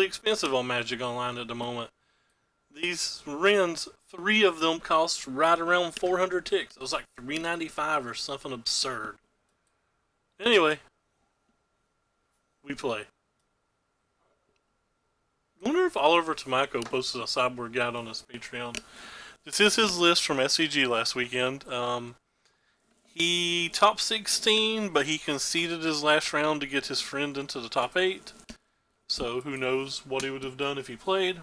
really expensive on Magic Online at the moment. These Rens, 3 of them cost right around 400 ticks. It was like $3.95 or something absurd. Anyway, we play. I wonder if Oliver Tomako posted a sideboard guide on his Patreon. This is his list from SCG last weekend. He top 16, but he conceded his last round to get his friend into the top 8. So who knows what he would have done if he played.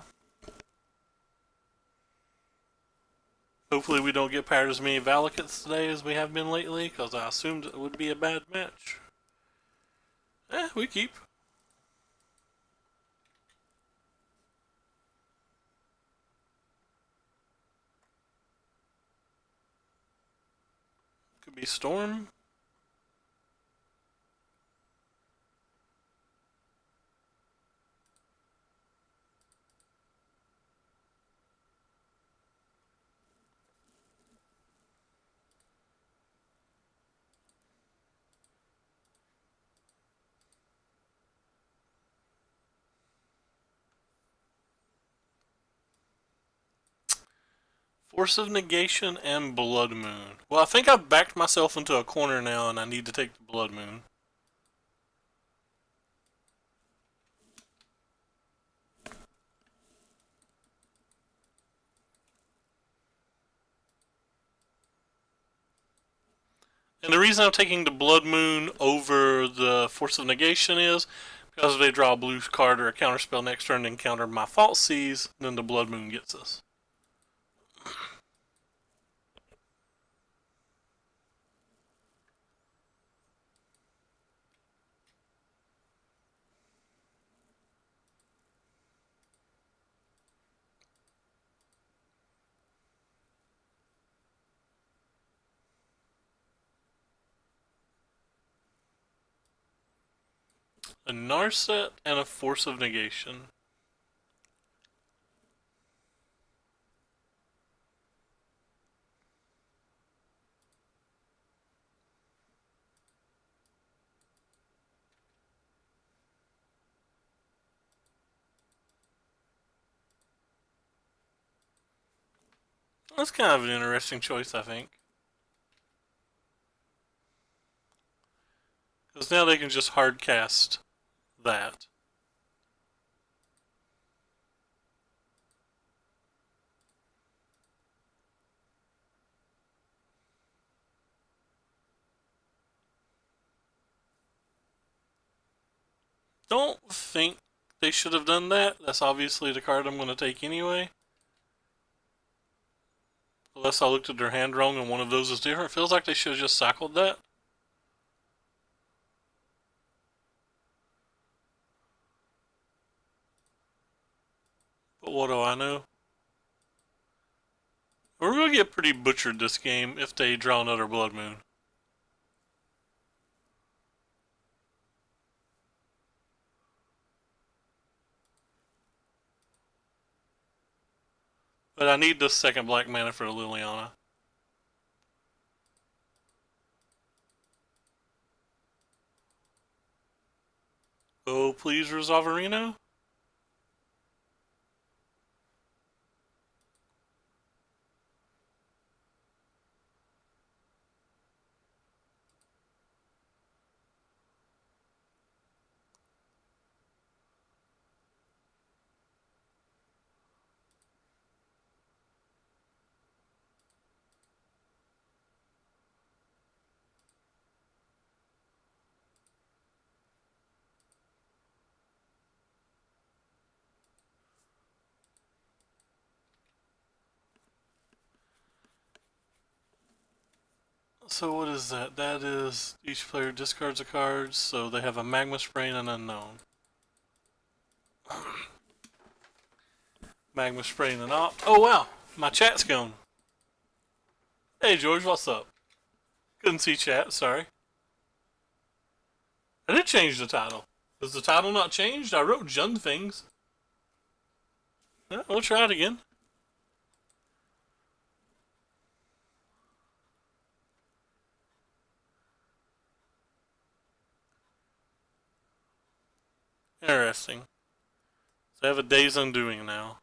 Hopefully we don't get paired as many Valakuts today as we have been lately, because I assumed it would be a bad match. We keep. Could be Storm. Force of Negation and Blood Moon. Well, I think I've backed myself into a corner now and I need to take the Blood Moon. And the reason I'm taking the Blood Moon over the Force of Negation is because if they draw a blue card or a counterspell next turn and counter my False Seas, then the Blood Moon gets us. A Narset and a Force of Negation. That's kind of an interesting choice, I think. Because now they can just hard cast that. Don't think they should have done that. That's obviously the card I'm going to take anyway. Unless I looked at their hand wrong and one of those is different. Feels like they should have just cycled that. But what do I know? We're going to get pretty butchered this game if they draw another Blood Moon. But I need this second black mana for Liliana. Oh, please, Rosavarino? So what is that? That is each player discards a card, so they have a Magma Sprain and Unknown. Magma Sprain and Op. Oh wow, my chat's gone. Hey George, what's up? Couldn't see chat, sorry. I did change the title. Is the title not changed? I wrote Jund things. Yeah, we'll try it again. Interesting. So I have a day's undoing now.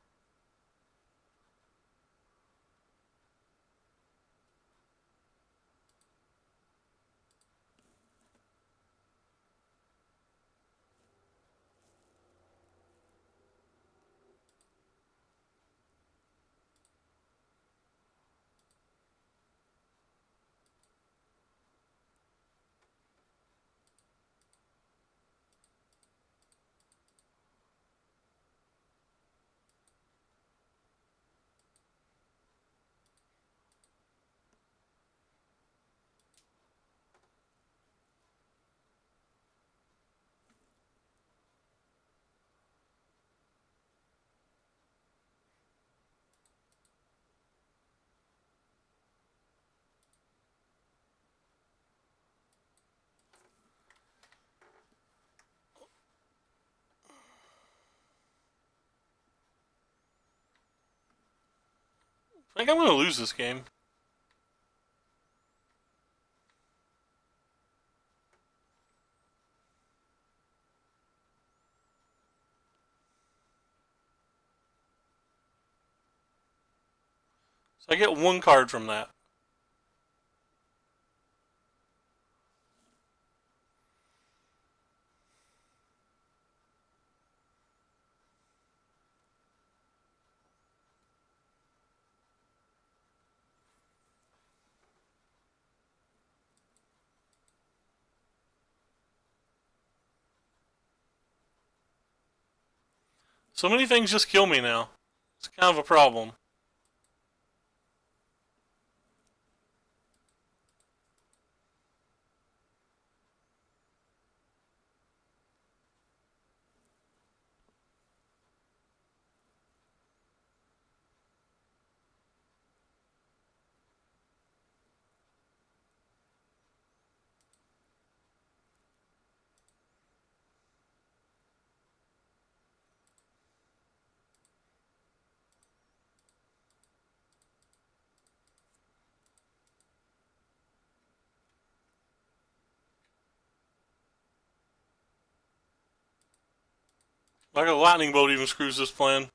I think I'm going to lose this game. So I get one card from that. So many things just kill me now. It's kind of a problem. Like a lightning bolt even screws this plan.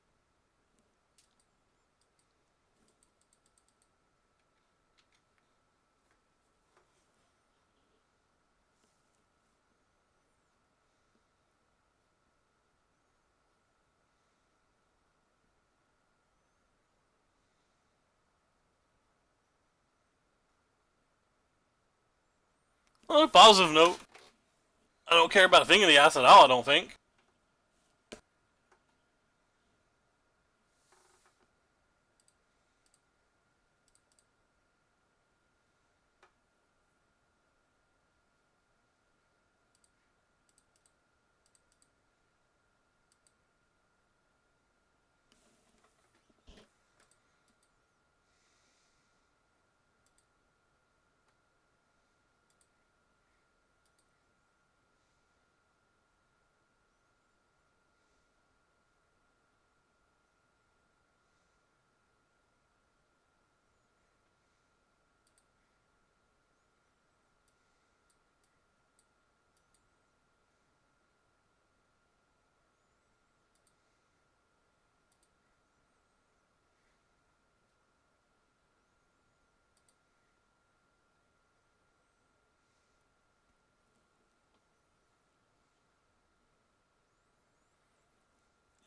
On a positive note, I don't care about a thing in the ice at all, I don't think.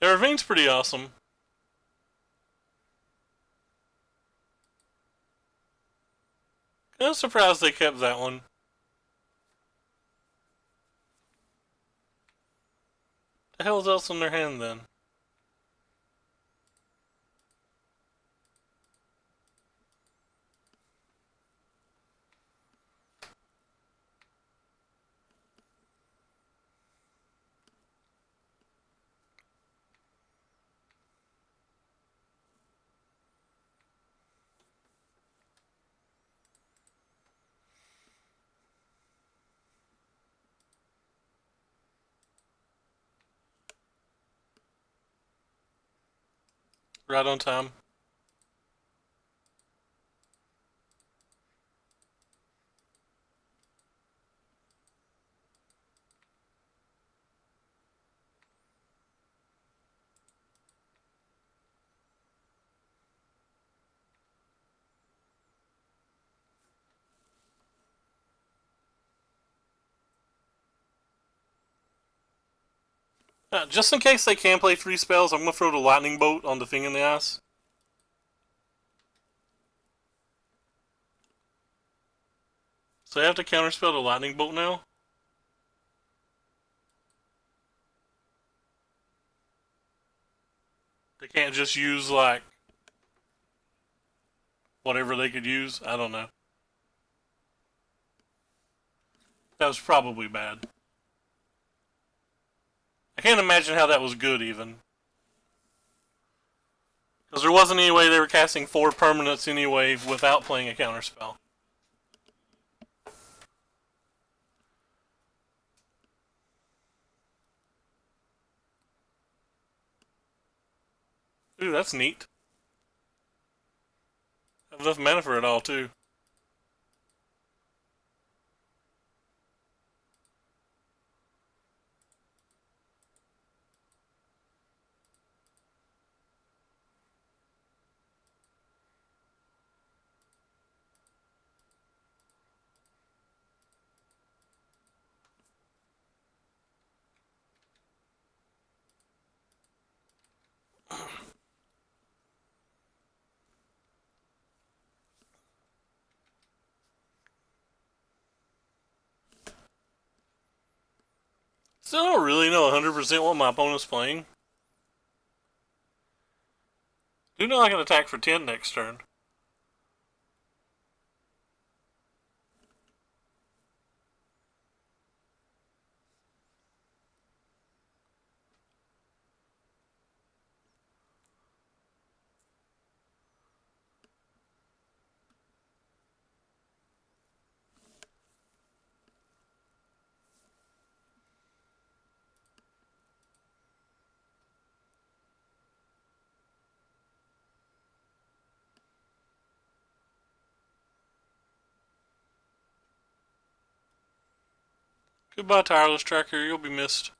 Yeah, Ravaine's pretty awesome. Kind of surprised they kept that one. The hell's else in their hand then? Right on time. Just in case they can play 3 spells, I'm going to throw the Lightning Bolt on the Thing in the Ice. So I have to counterspell the Lightning Bolt now? They can't just use, like, whatever they could use? I don't know. That was probably bad. I can't imagine how that was good, even. Because there wasn't any way they were casting 4 permanents anyway without playing a counterspell. Ooh, that's neat. I have enough mana for it all, too. Still don't really know 100% what my opponent's playing. Do know I can attack for 10 next turn. Goodbye, Tireless Tracker. You'll be missed.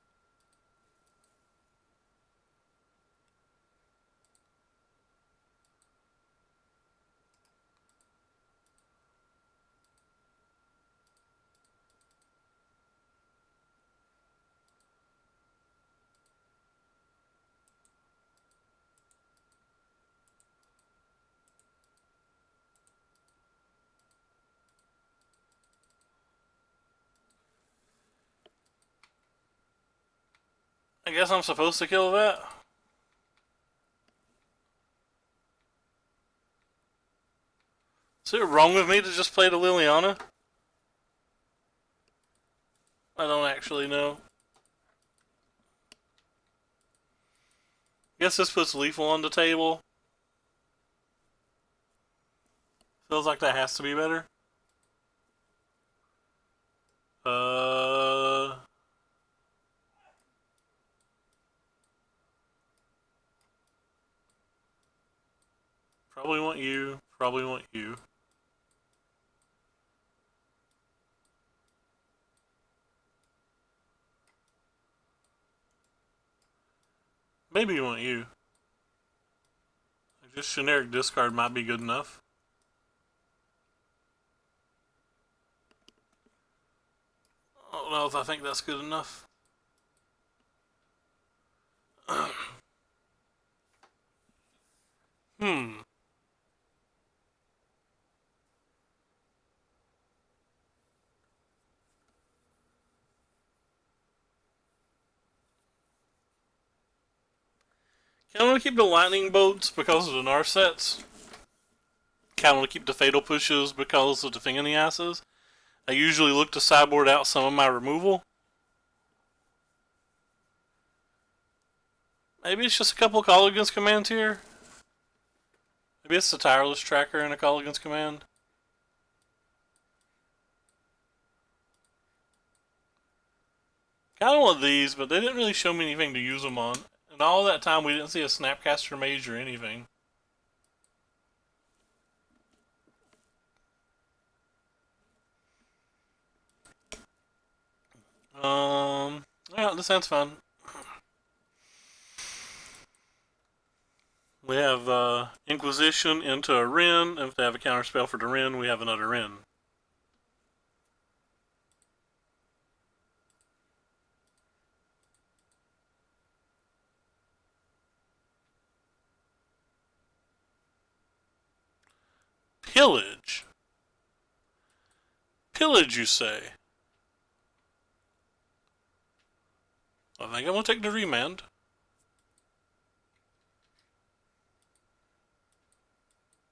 I guess I'm supposed to kill that? Is it wrong with me to just play the Liliana? I don't actually know. Guess this puts Lethal on the table. Feels like that has to be better. Probably want you. Probably want you. Maybe want you. Just generic discard might be good enough. I don't know if I think that's good enough. Hmm. Kind of want to keep the lightning bolts because of the Narsets. Kind of want to keep the fatal pushes because of the Thing in the Asses. I usually look to sideboard out some of my removal. Maybe it's just a couple of Call Against commands here. Maybe it's the Tireless Tracker and a Call Against command. Kind of want these, but they didn't really show me anything to use them on. And all that time we didn't see a Snapcaster Mage or anything. Yeah, this sounds fun. We have Inquisition into a Wrenn. If they have a counterspell for the Wrenn, we have another Wrenn. Pillage. Pillage, you say? I think I'm going to take the remand.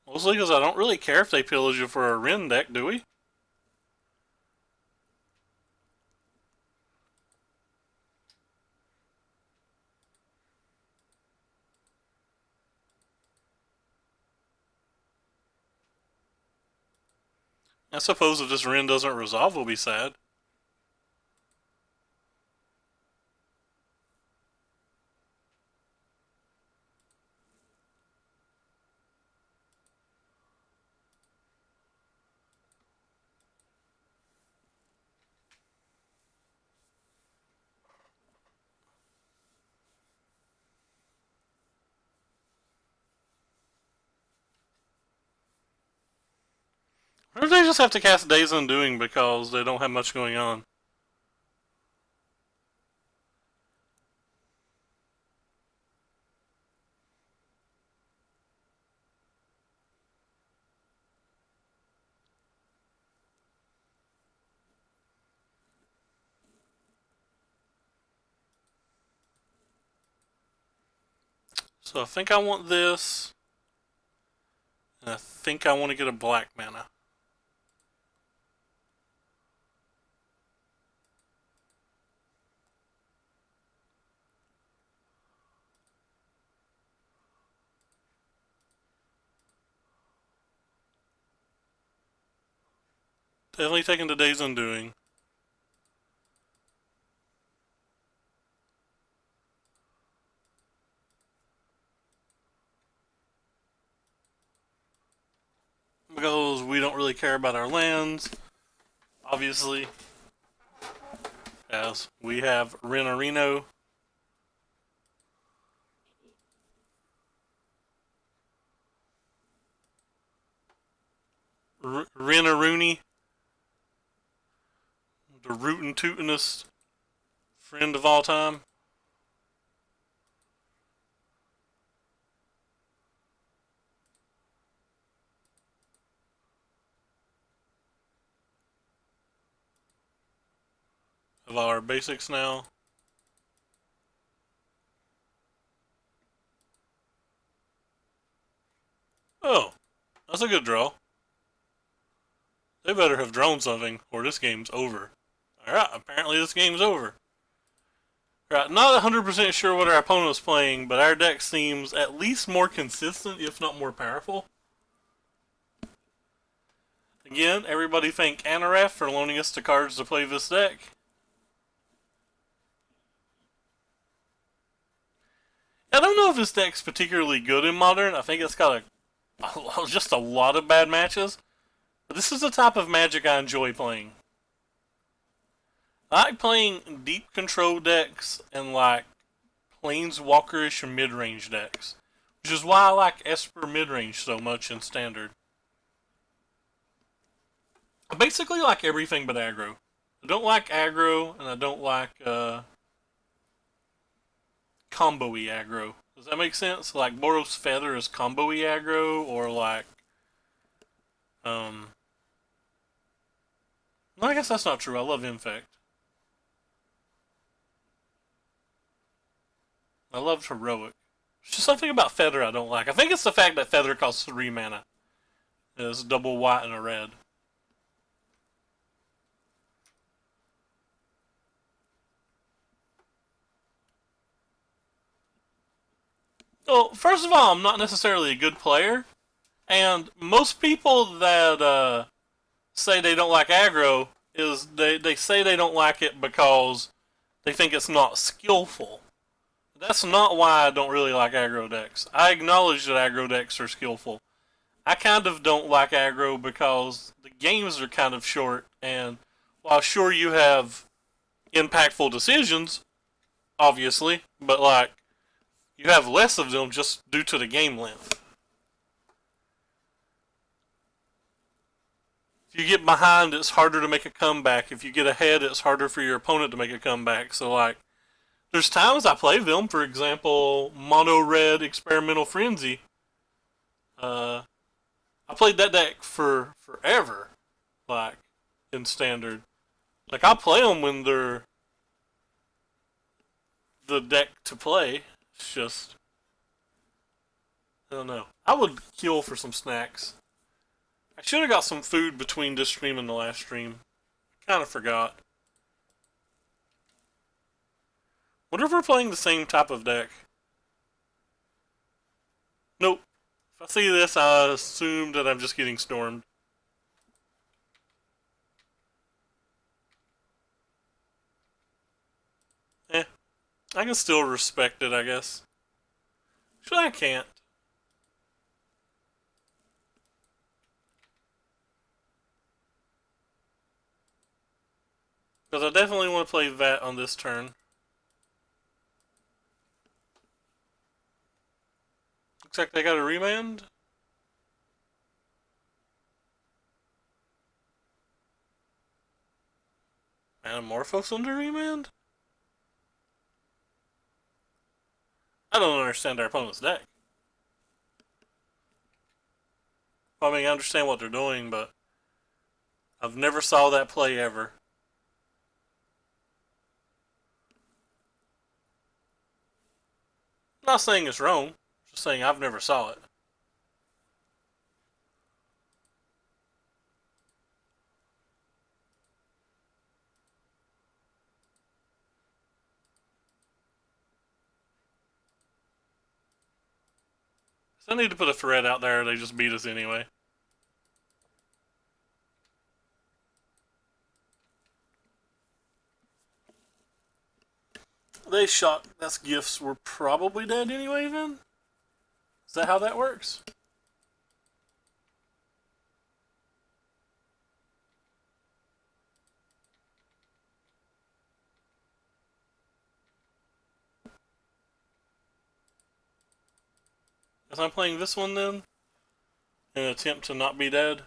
Mostly because I don't really care if they pillage you for a Ren deck, do we? I suppose if this Ren doesn't resolve, we'll be sad. Or if they just have to cast Days Undoing because they don't have much going on. So I think I want this. And I think I want to get a black mana. Definitely taking the Days Undoing. Because we don't really care about our lands, obviously. As we have Renarino. Renaruni. The rootin' tootin'est friend of all time. Of our basics now. Oh, that's a good draw. They better have drawn something, or this game's over. Alright, apparently this game's over. Right, not 100% sure what our opponent's playing, but our deck seems at least more consistent, if not more powerful. Again, everybody thank Anarath for loaning us the cards to play this deck. I don't know if this deck's particularly good in Modern. I think it's got just a lot of bad matches. But this is the type of Magic I enjoy playing. I like playing deep control decks and like planeswalkerish mid-range decks. Which is why I like Esper midrange so much in Standard. I basically like everything but aggro. I don't like aggro, and I don't like combo-y aggro. Does that make sense? Like Boros Feather is combo-y aggro, or like no, I guess that's not true. I love Infect. I loved Heroic. There's just something about Feather I don't like. I think it's the fact that Feather costs 3 mana. It's double white and a red. Well, first of all, I'm not necessarily a good player. And most people that say they don't like aggro is they say they don't like it because they think it's not skillful. That's not why I don't really like aggro decks. I acknowledge that aggro decks are skillful. I kind of don't like aggro because the games are kind of short, and while sure you have impactful decisions, obviously, but like you have less of them just due to the game length. If you get behind, it's harder to make a comeback. If you get ahead, it's harder for your opponent to make a comeback. So like, there's times I play them, for example, Mono Red Experimental Frenzy. I I played that deck for forever, like in standard. Like I play them when they're the deck to play. It's just I don't know. I would kill for some snacks. I should have got some food between this stream and the last stream. Kind of forgot. Wonder if we're playing the same type of deck. Nope. If I see this, I assume that I'm just getting stormed. Eh. I can still respect it, I guess. Actually, I can't. Because I definitely want to play that on this turn. Looks like they got a remand. Anamorphose under remand? I don't understand their opponent's deck. I mean, I understand what they're doing, but I've never saw that play ever. I'm not saying it's wrong. Just saying I've never saw it. So I need to put a threat out there. They just beat us anyway. They shot. That's gifts were probably dead anyway. Then is that how that works? As I'm playing this one then, in an attempt to not be dead.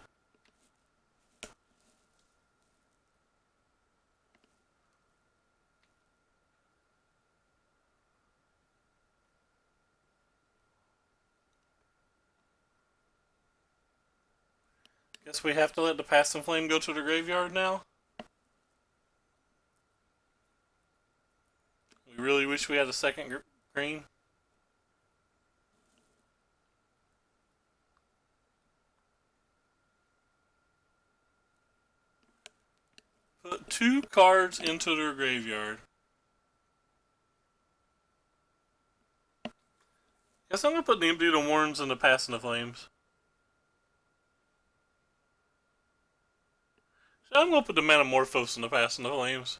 Guess we have to let the Past and Flame go to the graveyard now. We really wish we had a second green. Put 2 cards into their graveyard. Guess I'm gonna put the Empty the Warrens and the Past and the Flames. So I'm gonna put the Manamorphose in the Past and the Flames.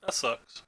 That sucks.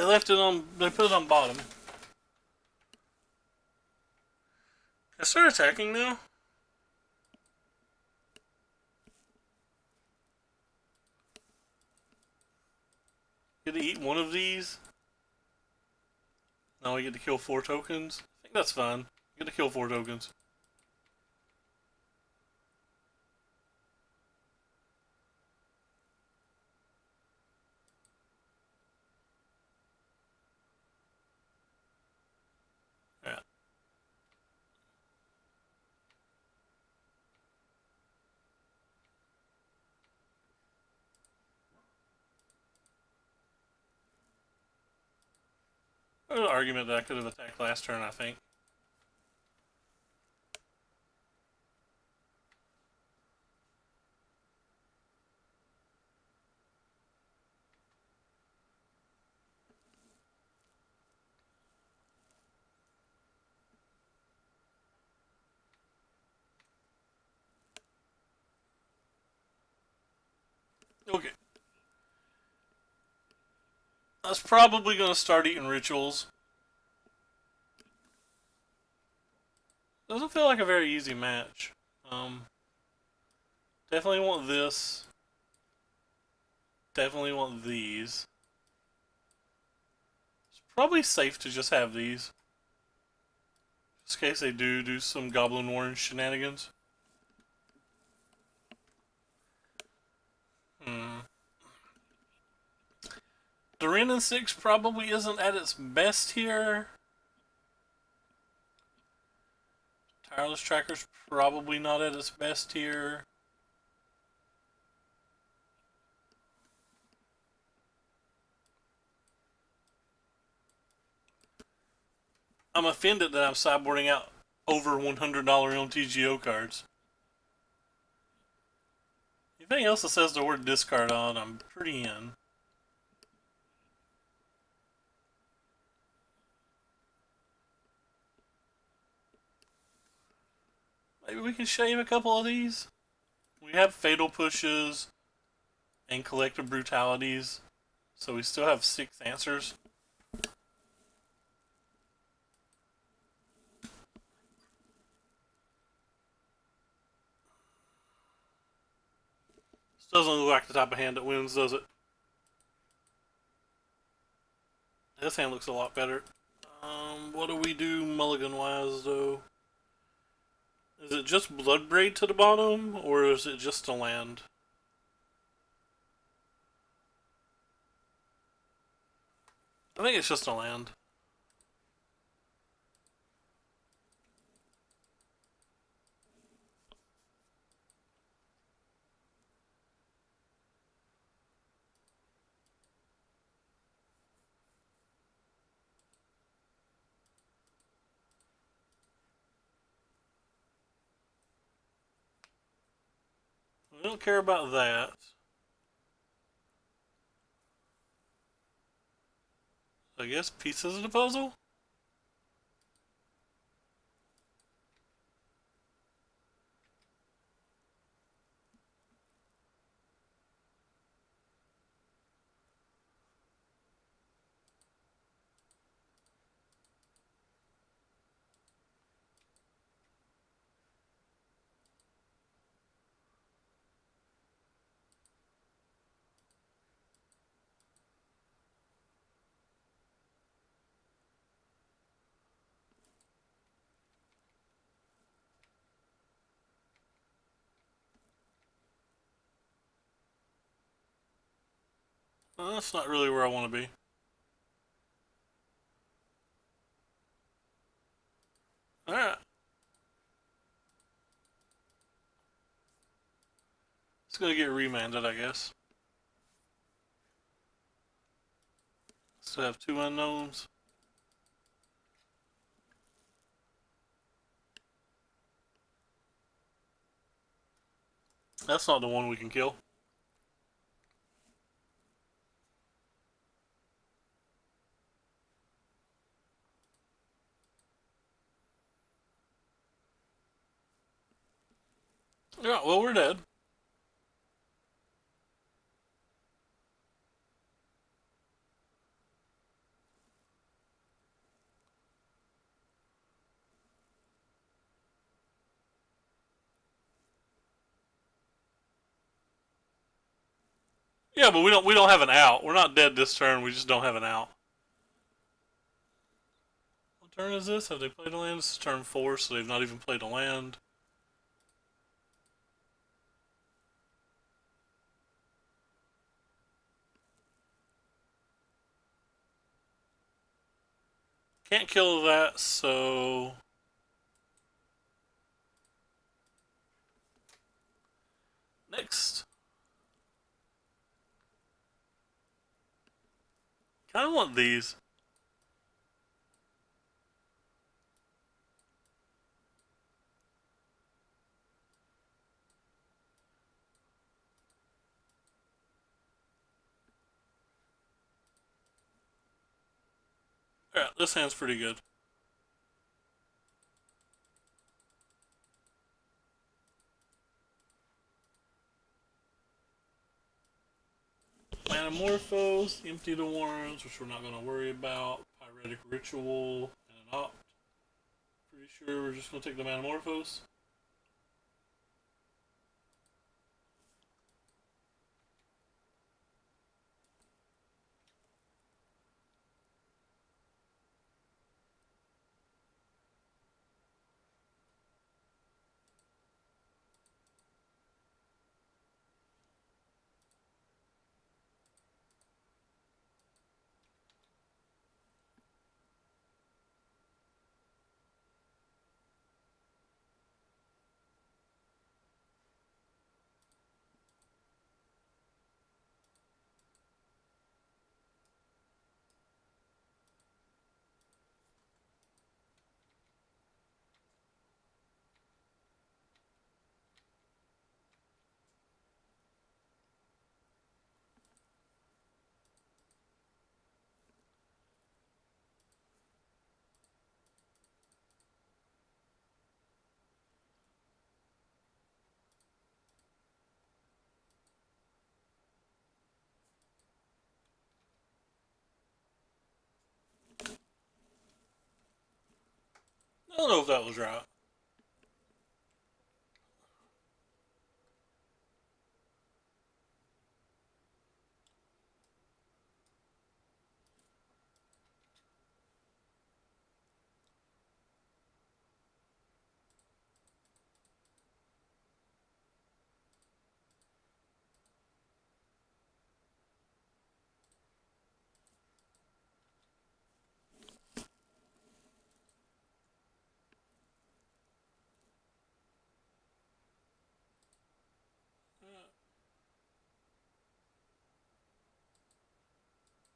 left it on. They put it on bottom. I start attacking now. Get to eat one of these. Now we get to kill 4 tokens. I think that's fine. Get to kill 4 tokens. Yeah. There's an argument that I could have attacked last turn, I think. Okay. I was probably going to start eating rituals. Doesn't feel like a very easy match. Definitely want this. Definitely want these. It's probably safe to just have these. Just in case they do some Goblin Warren shenanigans. The Ren and 6 probably isn't at its best here. Tireless Tracker's probably not at its best here. I'm offended that I'm sideboarding out over $100 MTGO cards. Anything else that says the word discard on, I'm pretty in. Maybe we can shave a couple of these. We have Fatal Pushes and Collective Brutalities, so we still have 6 answers. This doesn't look like the type of hand that wins, does it? This hand looks a lot better. What do we do mulligan-wise, though? Is it just Bloodbraid to the bottom, or is it just a land? I think it's just a land. We don't care about that. I guess pieces of the puzzle? Well, that's not really where I want to be. Alright. It's gonna get remanded, I guess. Still have 2 unknowns. That's not the one we can kill. Yeah, well, we're dead. Yeah, but we don't have an out. We're not dead this turn. We just don't have an out. What turn is this? Have they played a land? This is turn 4, so they've not even played a land. Can't kill that, so next. Kind of want these. Alright, this hand's pretty good. Manamorphose, Empty the Warrens, which we're not going to worry about. Pyretic Ritual, and an Opt. Pretty sure we're just going to take the Manamorphose. I don't know if that was right.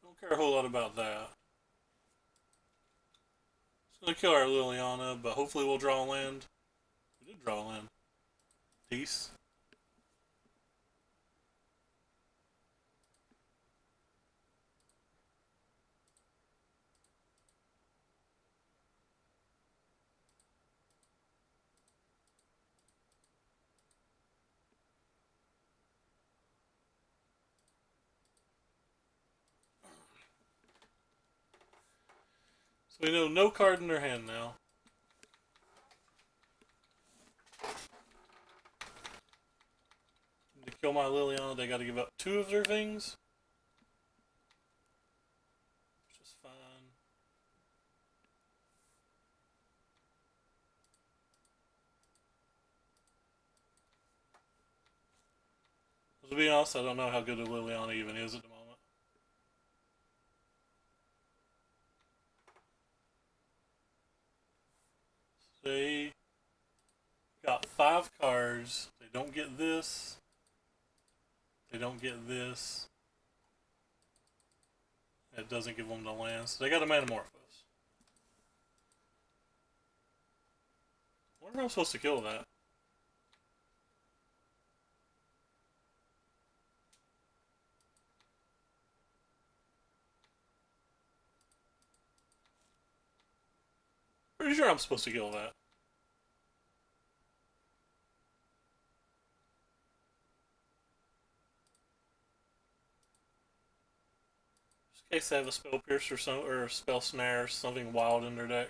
Don't care a whole lot about that. It's going to kill our Liliana, but hopefully we'll draw a land. We did draw a land. Peace. So we know no card in their hand now. To kill my Liliana, they got to give up 2 of their things. Which is fine. To be honest, I don't know how good a Liliana even is at the moment. They got 5 cards. They don't get this. They don't get this. It doesn't give them the land. So they got a Manamorphose. I wonder if I'm supposed to kill that. Pretty sure I'm supposed to kill that. Just in case they have a Spell Pierce or a Spell Snare or something wild in their deck.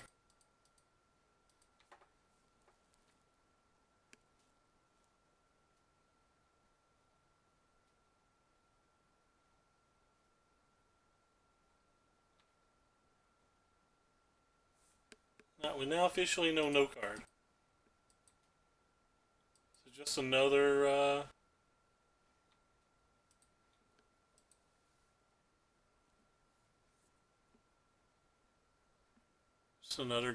We now officially know no card. So just another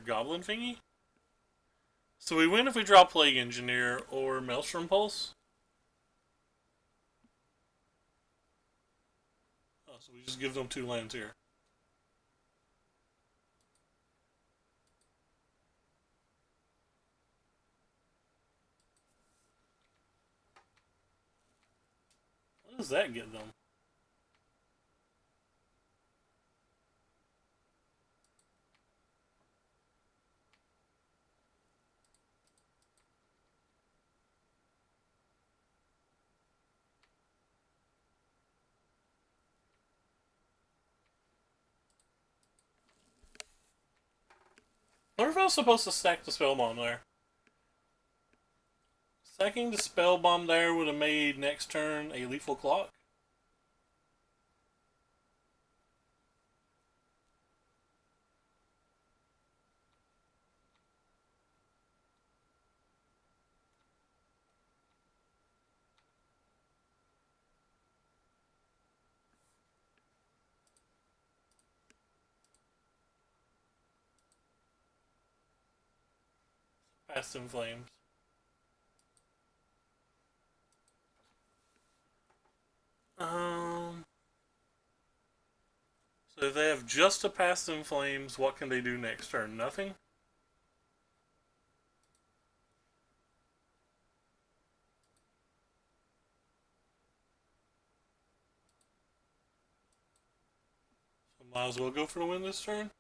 goblin thingy. So we win if we draw Plague Engineer or Maelstrom Pulse. Oh, so we just give them 2 lands here. What does that get them? I wonder if I was supposed to stack the spell bomb there. Stacking the spell bomb there would have made next turn a lethal clock. Past in Flames. Um. So if they have just a Past in Flames, what can they do next turn? Nothing? So might as well go for the win this turn?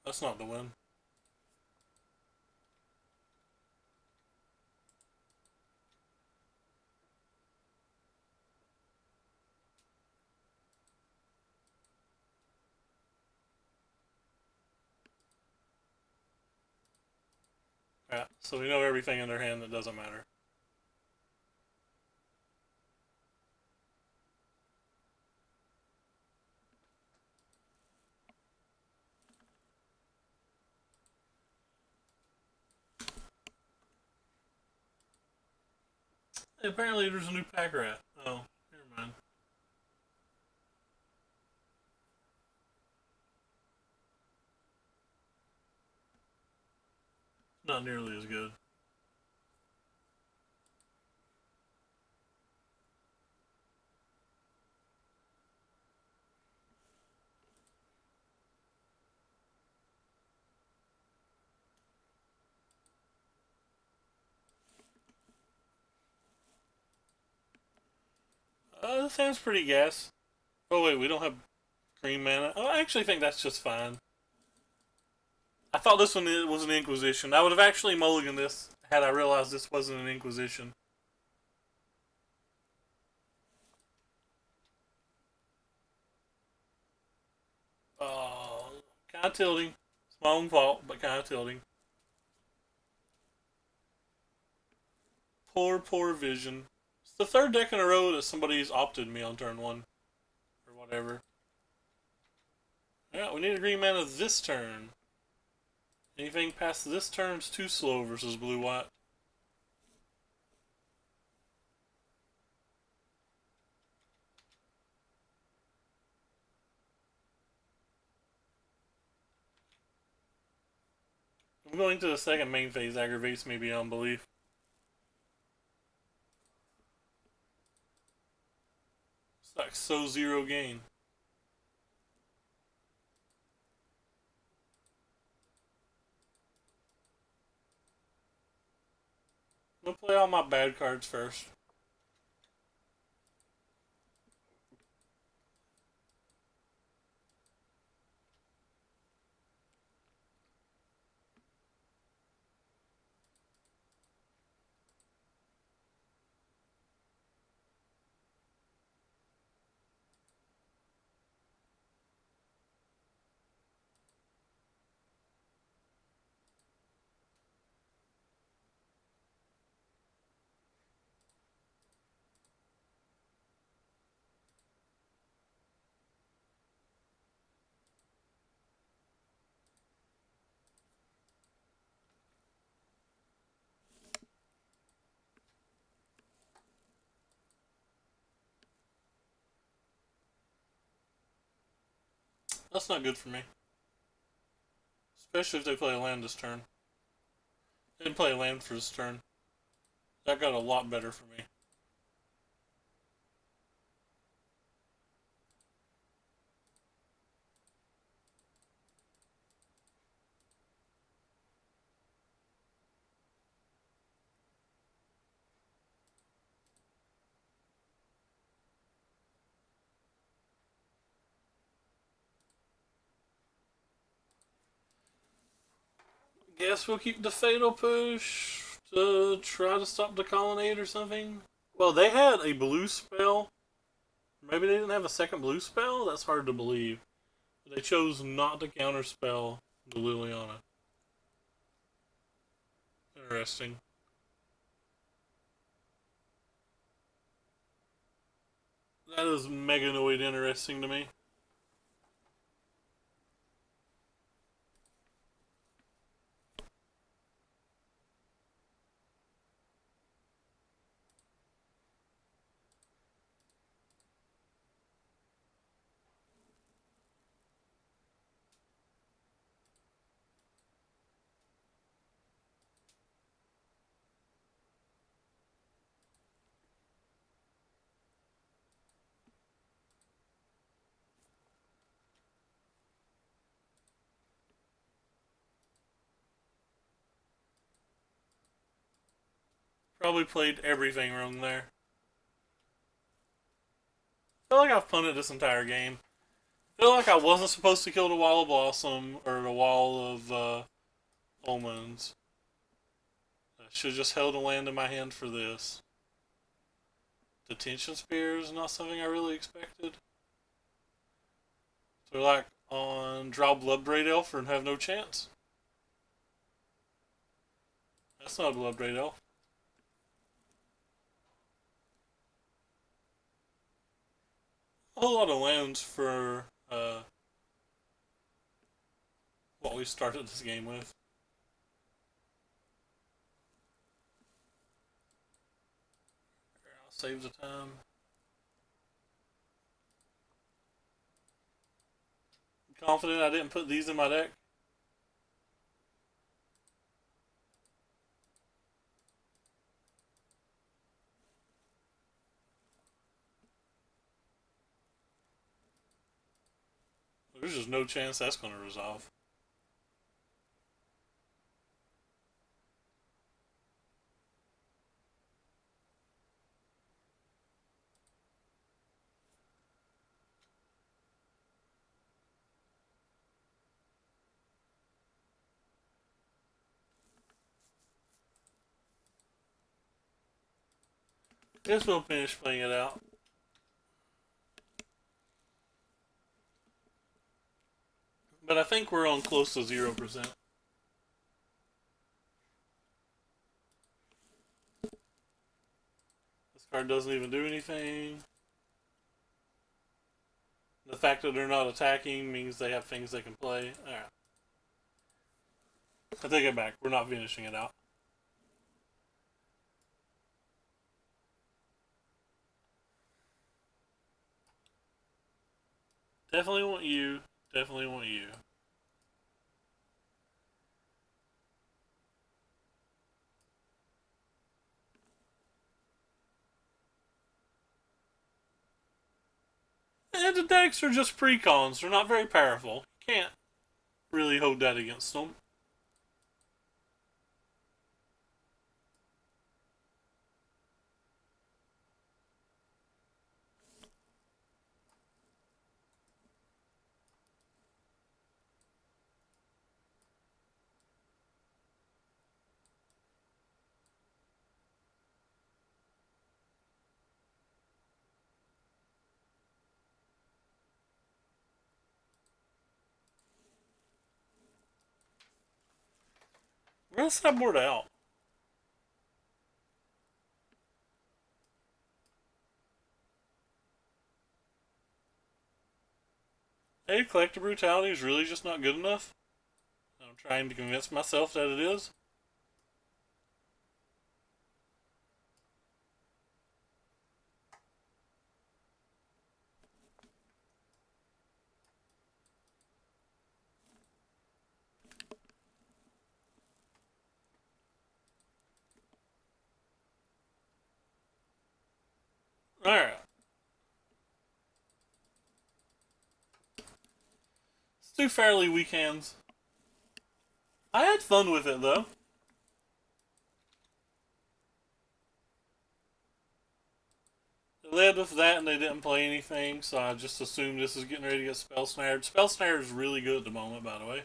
That's not the win. Yeah, so we know everything in their hand that doesn't matter. Apparently there's a new pack rat. Oh, never mind. Not nearly as good. This hand's pretty gas. Oh wait, we don't have green mana. Oh, I actually think that's just fine. I thought this one was an Inquisition. I would have actually mulliganed this had I realized this wasn't an Inquisition. Kind of tilting. It's my own fault, but kind of tilting. Poor vision. It's the 3rd deck in a row that somebody's opted me on turn 1. Or whatever. Yeah, we need a green mana this turn. Anything past this turn's too slow versus blue-white. Going to the second main phase aggravates me beyond belief. It's like so zero gain. I'm gonna play all my bad cards first. That's not good for me. Especially if they play a land this turn. They didn't play a land for this turn. That got a lot better for me. Guess we'll keep the Fatal Push to try to stop the Colonnade or something. Well, they had a blue spell. Maybe they didn't have a second blue spell? That's hard to believe. They chose not to counterspell the Liliana. Interesting. That is Meganoid interesting to me. Probably played everything wrong there. I feel like I've punted this entire game. I feel like I wasn't supposed to kill the Wall of Blossom or the Wall of Omens. I should have just held a land in my hand for this. Detention Spear is not something I really expected. So like on draw Bloodbraid Elf and have no chance. That's not a Bloodbraid Elf. A whole lot of lands for what we started this game with. Here, I'll save the time. Confident I didn't put these in my deck. There's just no chance that's going to resolve. Guess we'll finish playing it out. But I think we're on close to 0%. This card doesn't even do anything. The fact that they're not attacking means they have things they can play. Alright. I take it back. We're not finishing it out. Definitely want you. Definitely want you. And the decks are just precons. They're not very powerful. You can't really hold that against them. We're going to sideboard out. Hey, Collective Brutality is really just not good enough. I'm trying to convince myself that it is. Alright. It's two fairly weak hands. I had fun with it, though. They led with that and they didn't play anything, so I just assumed this is getting ready to get spell snared. Spell snare is really good at the moment, by the way.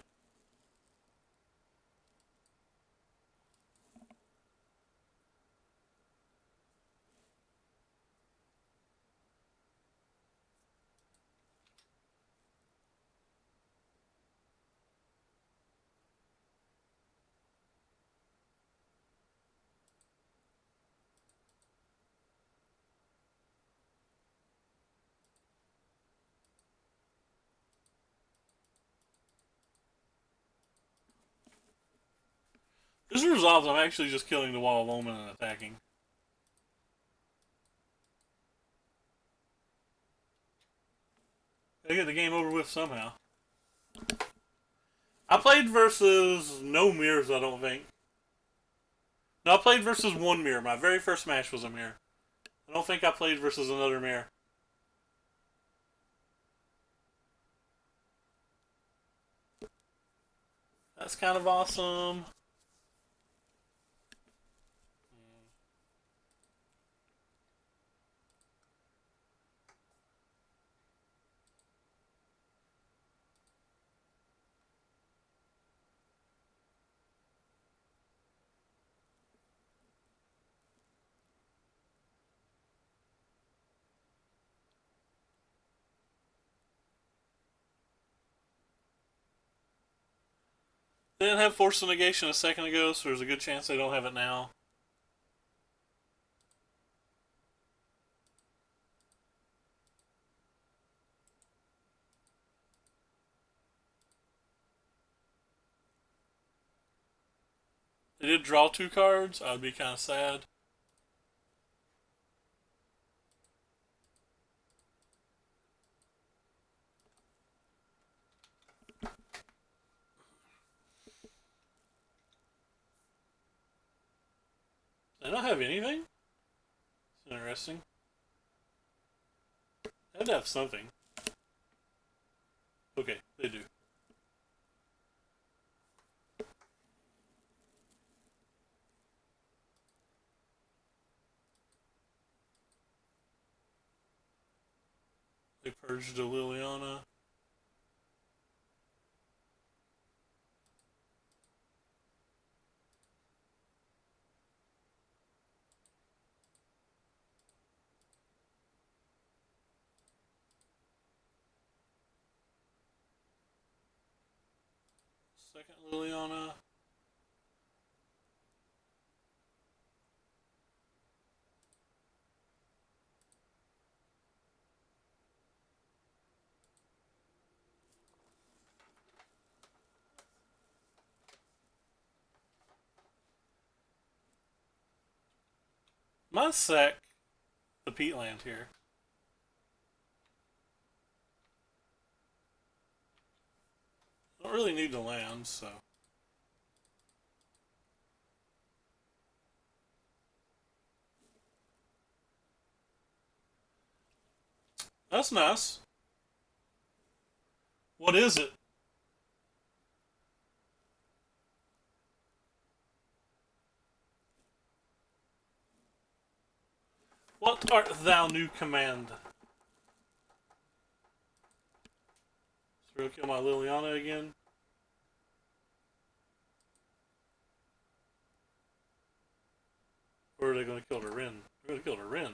This resolves, I'm actually just killing the Wall of Omen and attacking. Gotta get the game over with somehow. I played versus no mirrors, I don't think. No, I played versus one mirror. My very first match was a mirror. I don't think I played versus another mirror. That's kind of awesome. They didn't have Force of Negation a second ago, so there's a good chance they don't have it now. They did draw 2 cards. I'd be kind of sad. They don't have anything? It's interesting. They had to have something. Okay, they do. They purged a Liliana. Second Liliana. My sec the peatland here. Don't really need the land, so. That's nice. What is it? What art thou, new command? So we'll kill my Liliana again. Or are they going to kill the Rin? They're going to kill the Rin.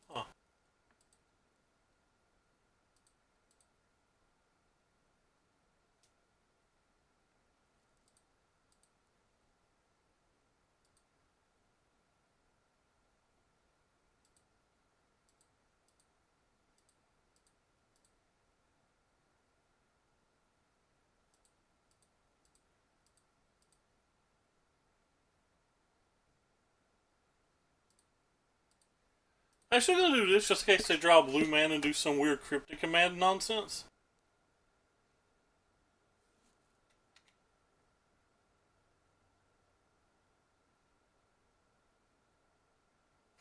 Huh. I should go do this just in case they draw a blue man and do some weird cryptic command nonsense.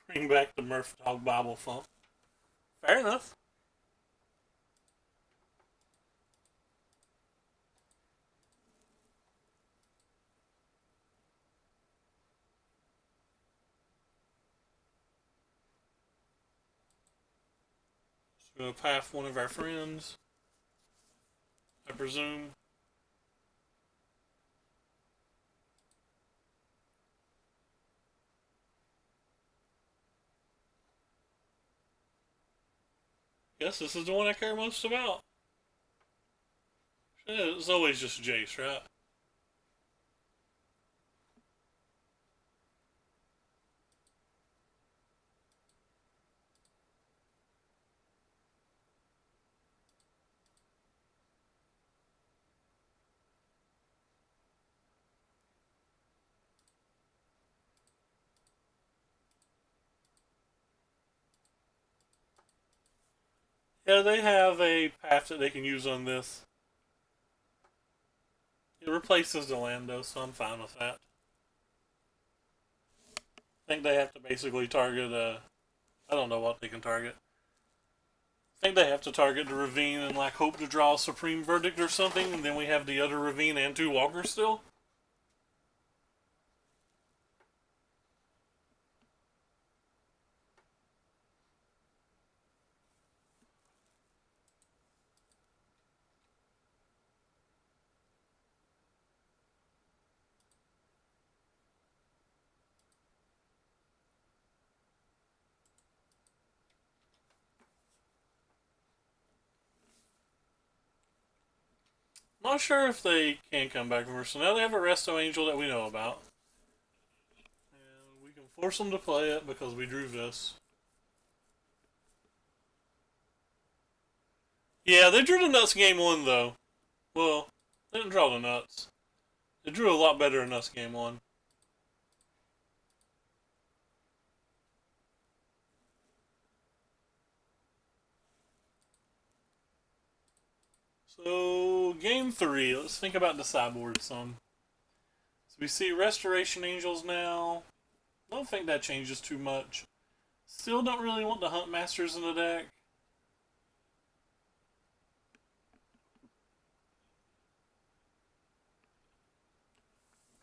Bring back the Murph Dog Bible Thump. Fair enough. So we're going to path one of our friends, I presume. Guess this is the one I care most about. It's always just Jace, right? Yeah, they have a path that they can use on this. It replaces the Lando, so I'm fine with that. I think they have to basically target I don't know what they can target. I think they have to target the ravine and like hope to draw a supreme verdict or something, and then we have the other ravine and 2 walkers still. Not sure if they can come back from her. So now they have a Resto Angel that we know about. And we can force them to play it because we drew this. Yeah, they drew the nuts game 1 though. Well, they didn't draw the nuts. They drew a lot better in us game 1. So, game 3, let's think about the sideboard some. So we see Restoration Angels now. I don't think that changes too much. Still don't really want the Hunt Masters in the deck.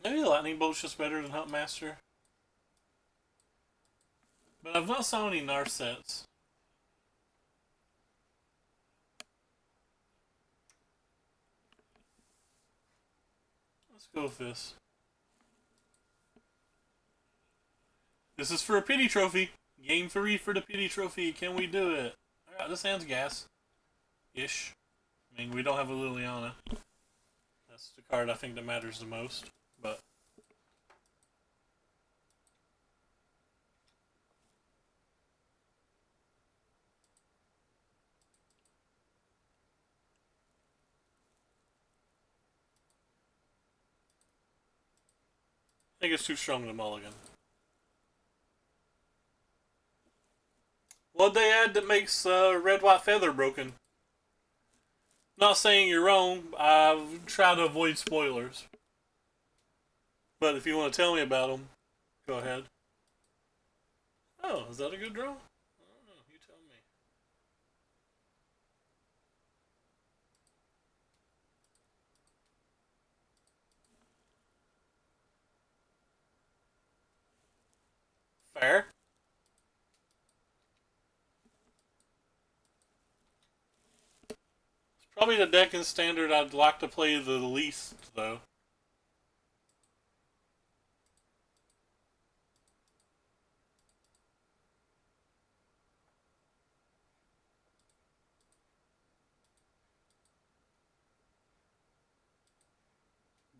Maybe Lightning Bolt's just better than Hunt Master. But I've not saw any Narsets. Let's go with this. This is for a pity trophy. Game 3 for the pity trophy. Can we do it? Alright, this hand's gas. Ish. I mean, we don't have a Liliana. That's the card I think that matters the most. But I think it's too strong to mulligan. What'd they add that makes Red White Feather broken? Not saying you're wrong. I've tried to avoid spoilers. But if you want to tell me about them, go ahead. Oh, is that a good draw? I don't know. You tell me. Fair. It's probably the deck in standard I'd like to play the least, though.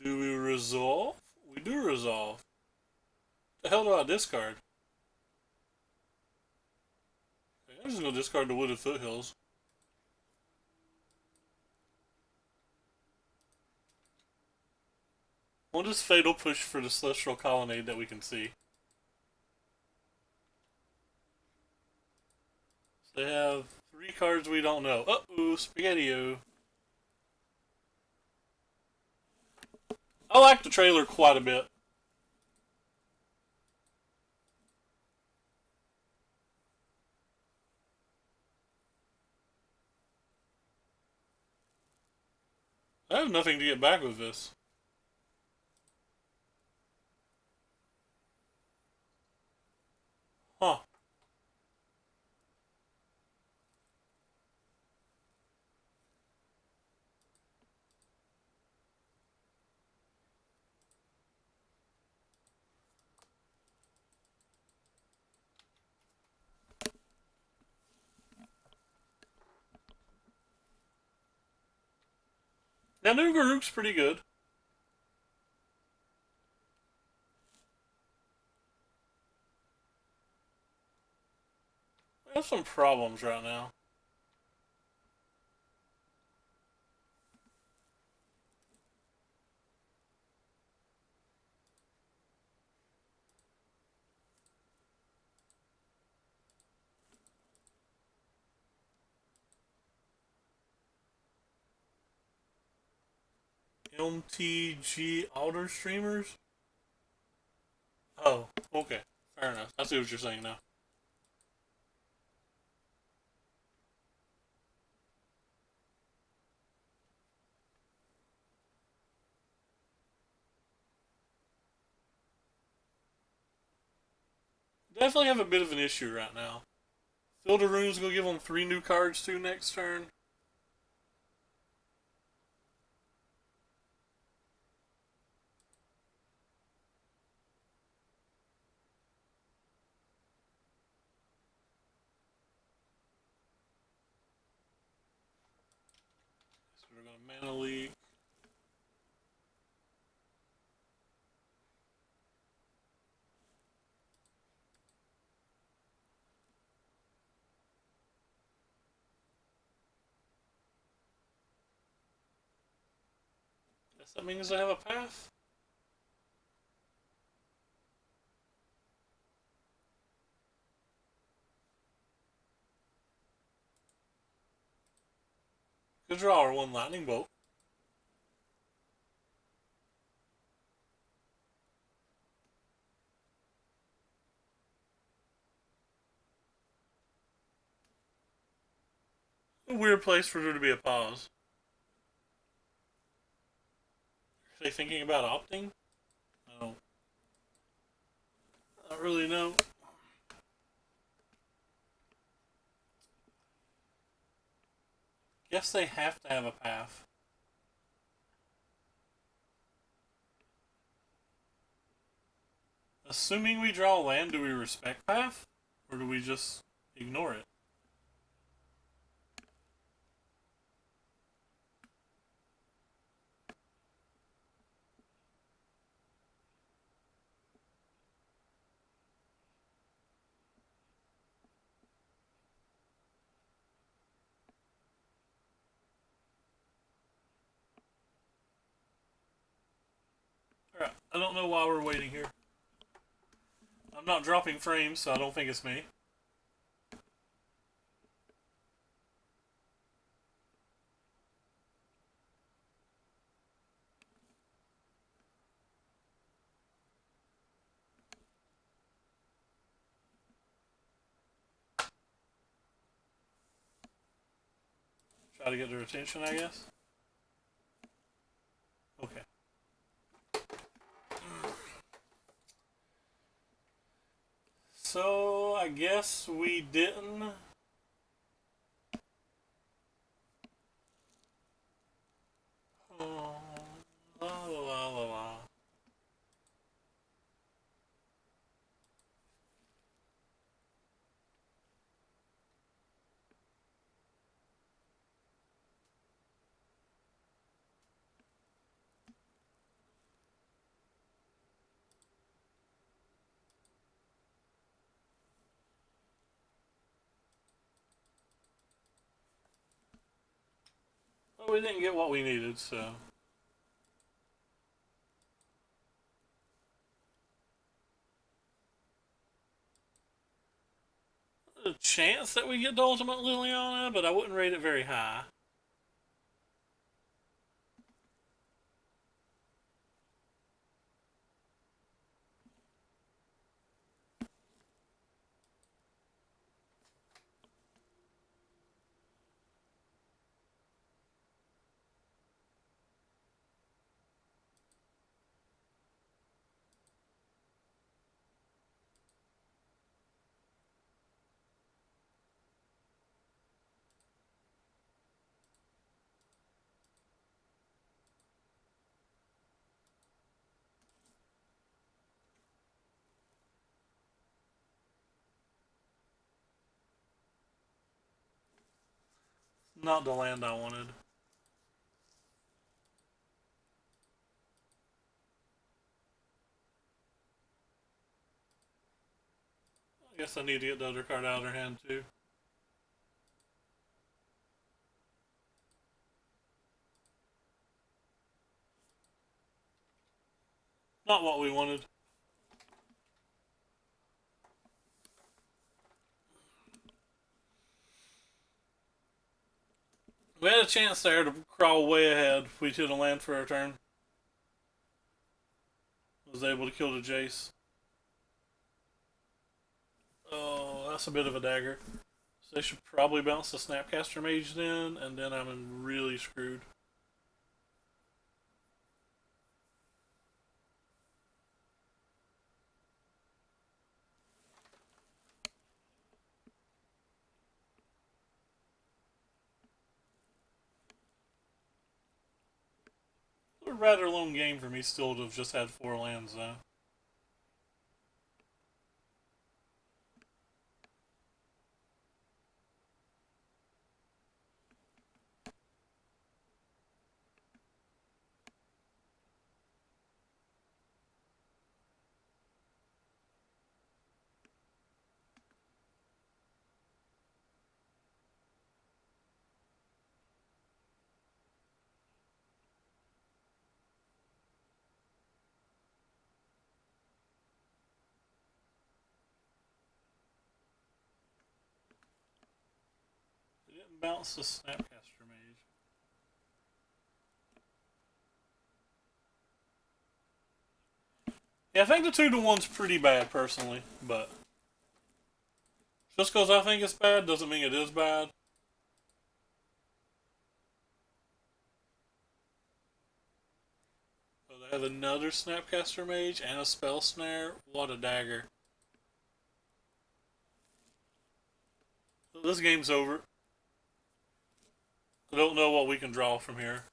Do we resolve? We do resolve. The hell do I discard? Okay, I'm just gonna discard the Wooded Foothills. What is Fatal Push for the Celestial Colonnade that we can see? So they have 3 cards we don't know. Uh-oh, Spaghetti-O. I like the trailer quite a bit. I have nothing to get back with this. Huh. Now, Nungarook's pretty good. I have some problems right now. MTG Alder Streamers? Oh, okay. Fair enough. I see what you're saying now. Definitely have a bit of an issue right now. Field of Rune's gonna give them 3 new cards too next turn. So we're gonna Mana Leak. Guess that means I have a path. Good draw or 1 Lightning Bolt. A weird place for there to be a pause. Are they thinking about opting? I don't really know. Guess they have to have a path. Assuming we draw land, do we respect path? Or do we just ignore it? Alright, I don't know why we're waiting here. I'm not dropping frames, so I don't think it's me. Try to get their attention, I guess. Okay. So, I guess we didn't. Oh, la la la la la. Well, we didn't get what we needed, so. There's a chance that we get the Ultimate Liliana, but I wouldn't rate it very high. not the land I wanted. I guess I need to get the other card out of their hand too. Not what we wanted. We had a chance there to crawl way ahead if we did a land for our turn. Was able to kill the Jace. Oh, that's a bit of a dagger. So they should probably bounce the Snapcaster Mage then, and then I'm really screwed. A rather long game for me still to have just had 4 lands though. They didn't bounce the Snapcaster Mage. Yeah, I think the 2-1's pretty bad personally, but just because I think it's bad doesn't mean it is bad. So they have another Snapcaster Mage and a Spell Snare. What a dagger. So this game's over. I don't know what we can draw from here.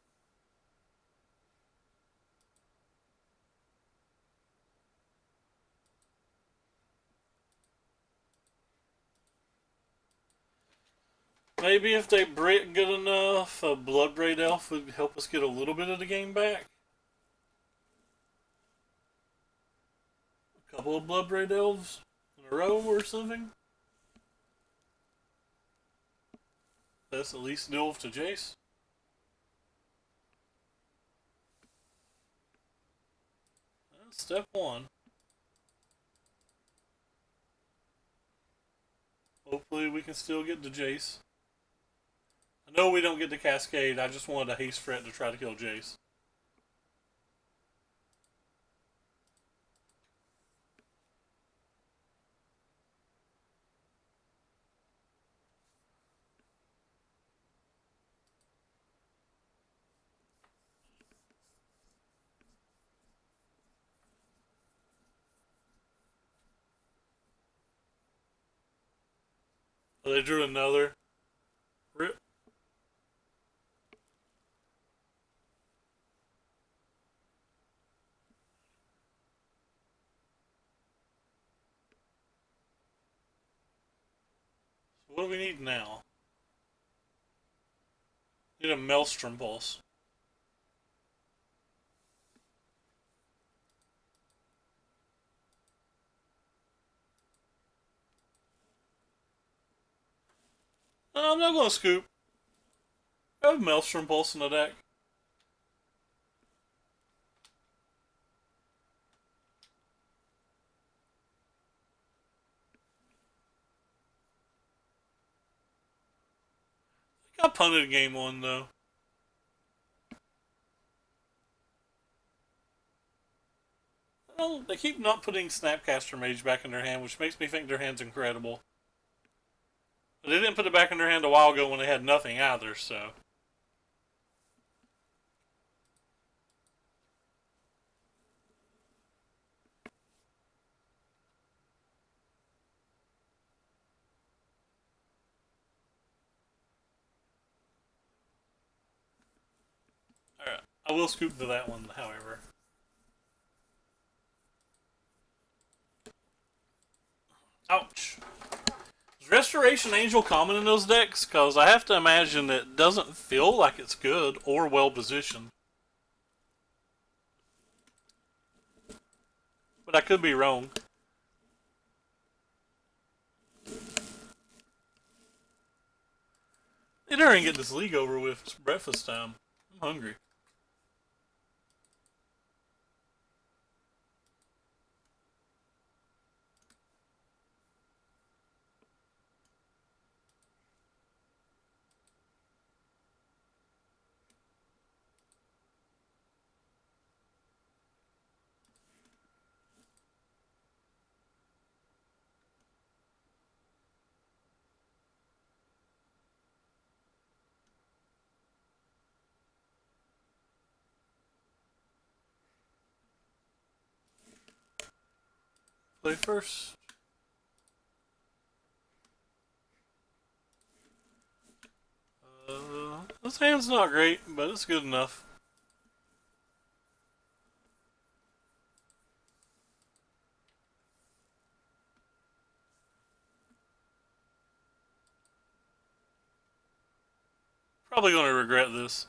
Maybe if they brick good enough, a Bloodbraid Elf would help us get a little bit of the game back. A couple of Bloodbraid Elves in a row or something. That's at least the Elf to Jace. That's step 1. Hopefully we can still get the Jace. I know we don't get the Cascade, I just wanted a haste threat to try to kill Jace. Oh, they drew another. Rip. So what do we need now? We need a Maelstrom Pulse. No, I'm not going to scoop. I have Maelstrom Pulse in the deck. I got punted game 1 though. Well, they keep not putting Snapcaster Mage back in their hand, which makes me think their hand's incredible. But they didn't put it back in their hand a while ago when they had nothing either, so. Alright, I will scoop to that one, however. Ouch. Restoration Angel common in those decks? Because I have to imagine it doesn't feel like it's good or well positioned. But I could be wrong. They didn't get this league over with. It's breakfast time. I'm hungry. Play first. This hand's not great, but it's good enough. Probably going to regret this.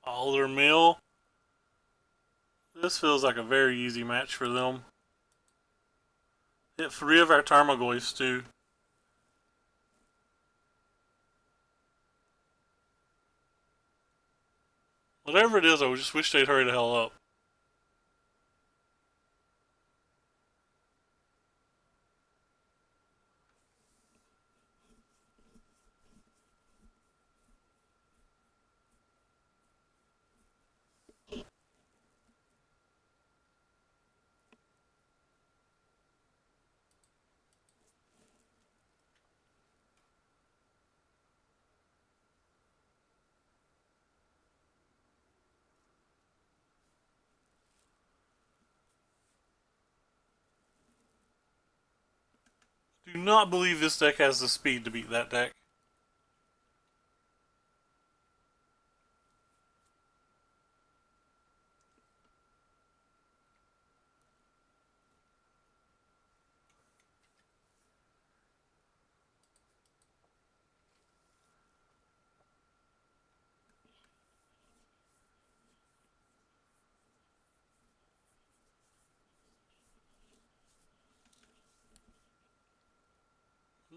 Alder Mill. This feels like a very easy match for them. Hit 3 of our Tarmogoyfs too. Whatever it is, I just wish they'd hurry the hell up. Do not believe this deck has the speed to beat that deck.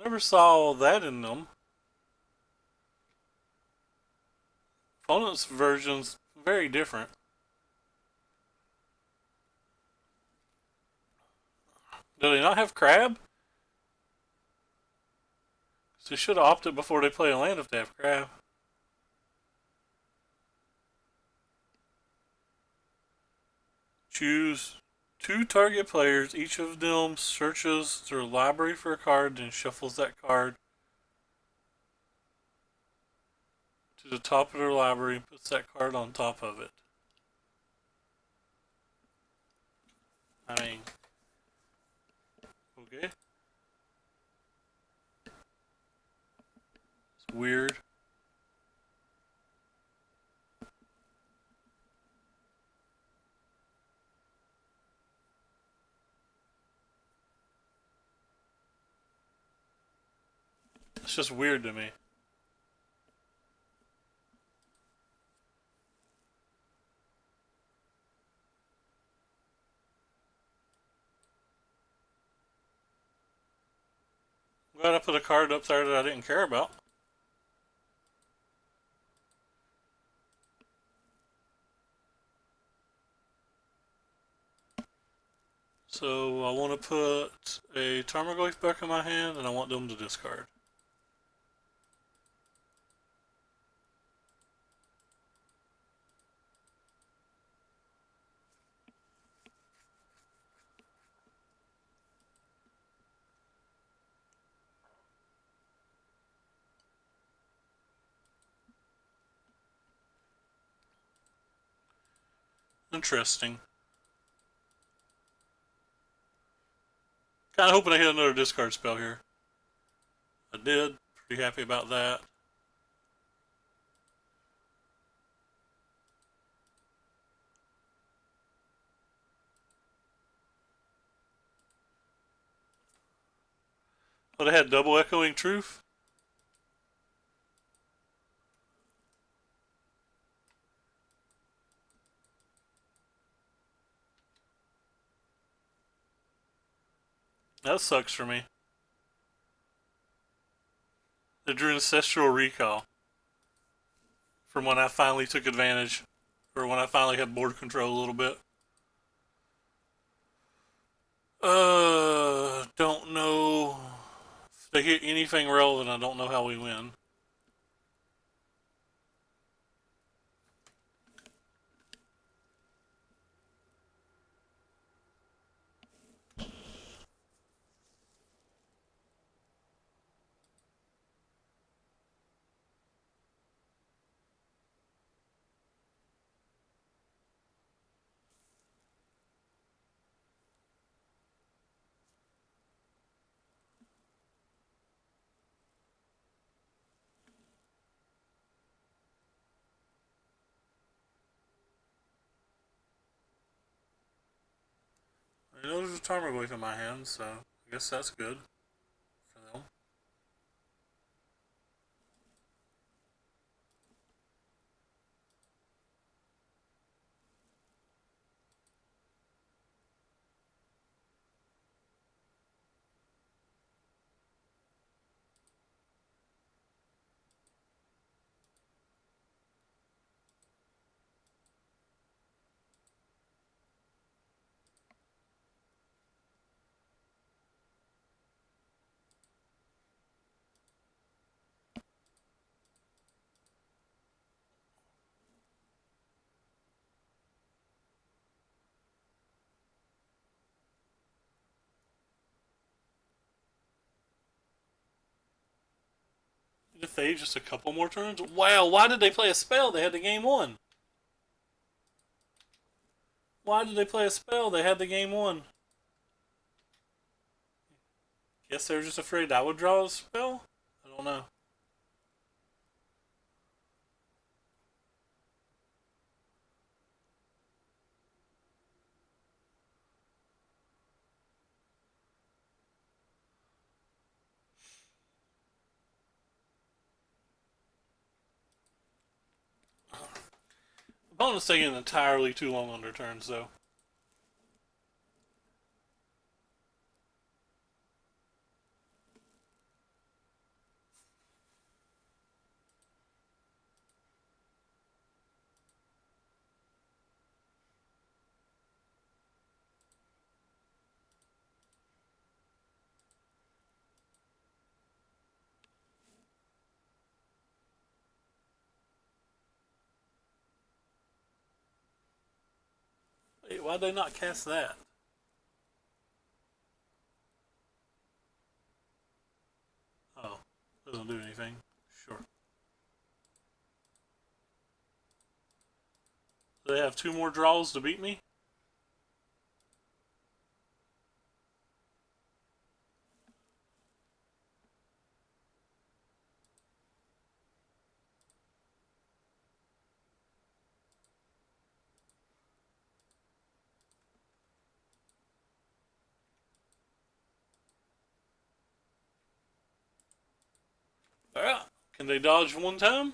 Never saw that in them. Opponent's version's very different. Do they not have crab? They should have opted before they play a land if they have crab. Choose 2 target players. Each of them searches their library for a card, then shuffles that card to the top of their library and puts that card on top of it. I mean, okay. It's weird. It's just weird to me. I'm glad I put a card up there that I didn't care about. So I want to put a Tarmogoyf back in my hand, and I want them to discard. Interesting. Kind of hoping I hit another discard spell here. I did. Pretty happy about that. But I had double echoing truth. That sucks for me. They drew Ancestral Recall from when I finally took advantage, or when I finally had board control a little bit. Don't know. If they hit anything relevant, I don't know how we win. I know there's a Tarmogoyf in my hand, so I guess that's good for them. If they just a couple more turns? Wow, why did they play a spell? They had the game won. Why did they play a spell? They had the game won. Guess they were just afraid I would draw a spell? I don't know. Opponent's taking entirely too long on their turns, though. Wait, why'd they not cast that? Oh, doesn't do anything. Sure. Do they have two more draws to beat me? Alright. Can they dodge one time?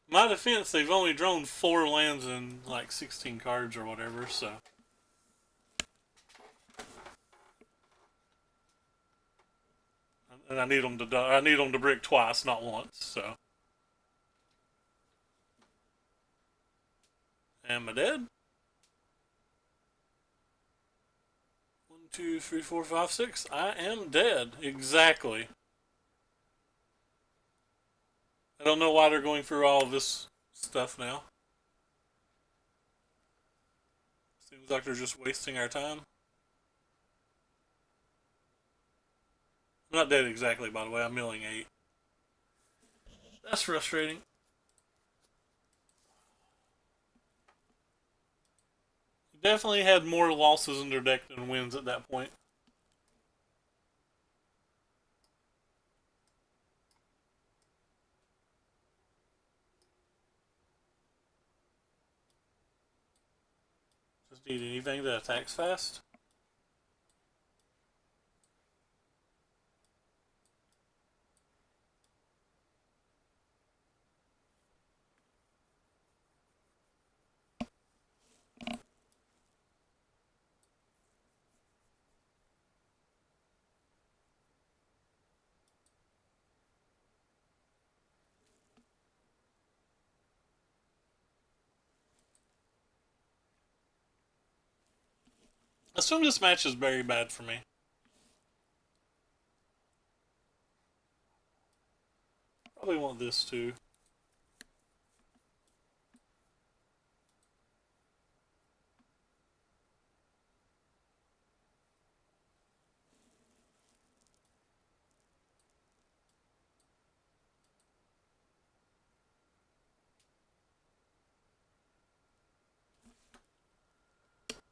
My defense, they've only drawn 4 lands and like 16 cards or whatever, so. And I need them to I need them to brick twice, not once, so. Am I dead? 1, 2, 3, 4, 5, 6. I am dead. Exactly. I don't know why they're going through all of this stuff now. Seems like they're just wasting our time. I'm not dead exactly, by the way. I'm milling 8. That's frustrating. Definitely had more losses in their deck than wins at that point. Just need anything that attacks fast. Assume this match is very bad for me. Probably want this too.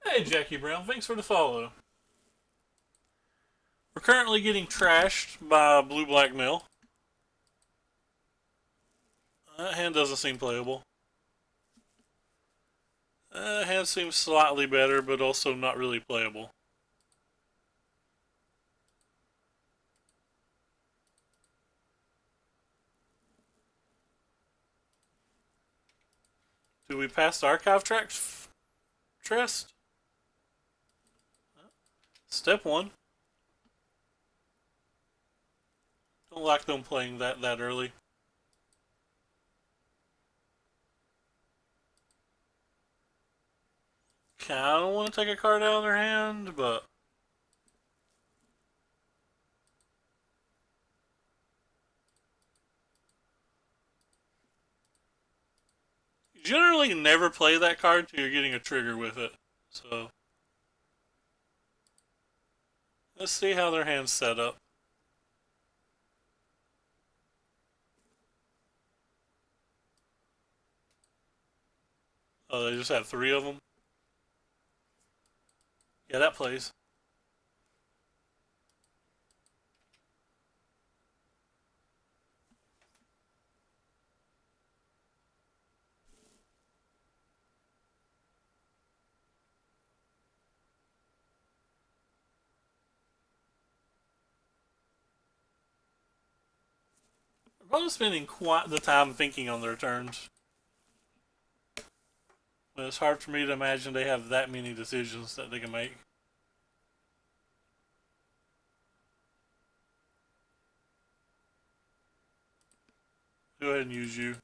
Hey, Jackie Brown, thanks for the follow. We're currently getting trashed by Blue Blackmail. That hand doesn't seem playable. That hand seems slightly better, but also not really playable. Do we pass the archive tracks? Trest? Step one. Don't like them playing that early. Kinda want to take a card out of their hand, but you generally never play that card till you're getting a trigger with it. So let's see how their hand's set up. Oh, they just have three of them. Yeah, that plays. They're probably spending quite the time thinking on their turns. But it's hard for me to imagine they have that many decisions that they can make. Go ahead and use you.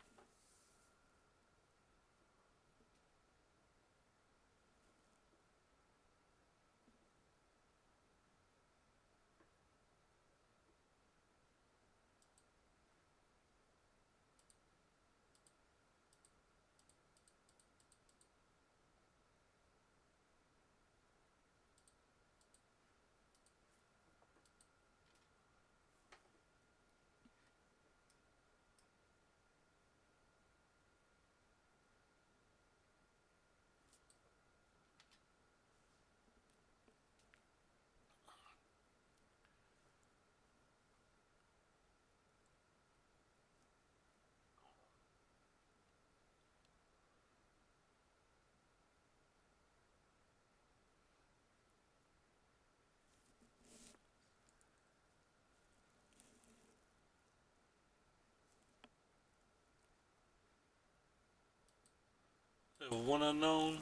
They have one unknown.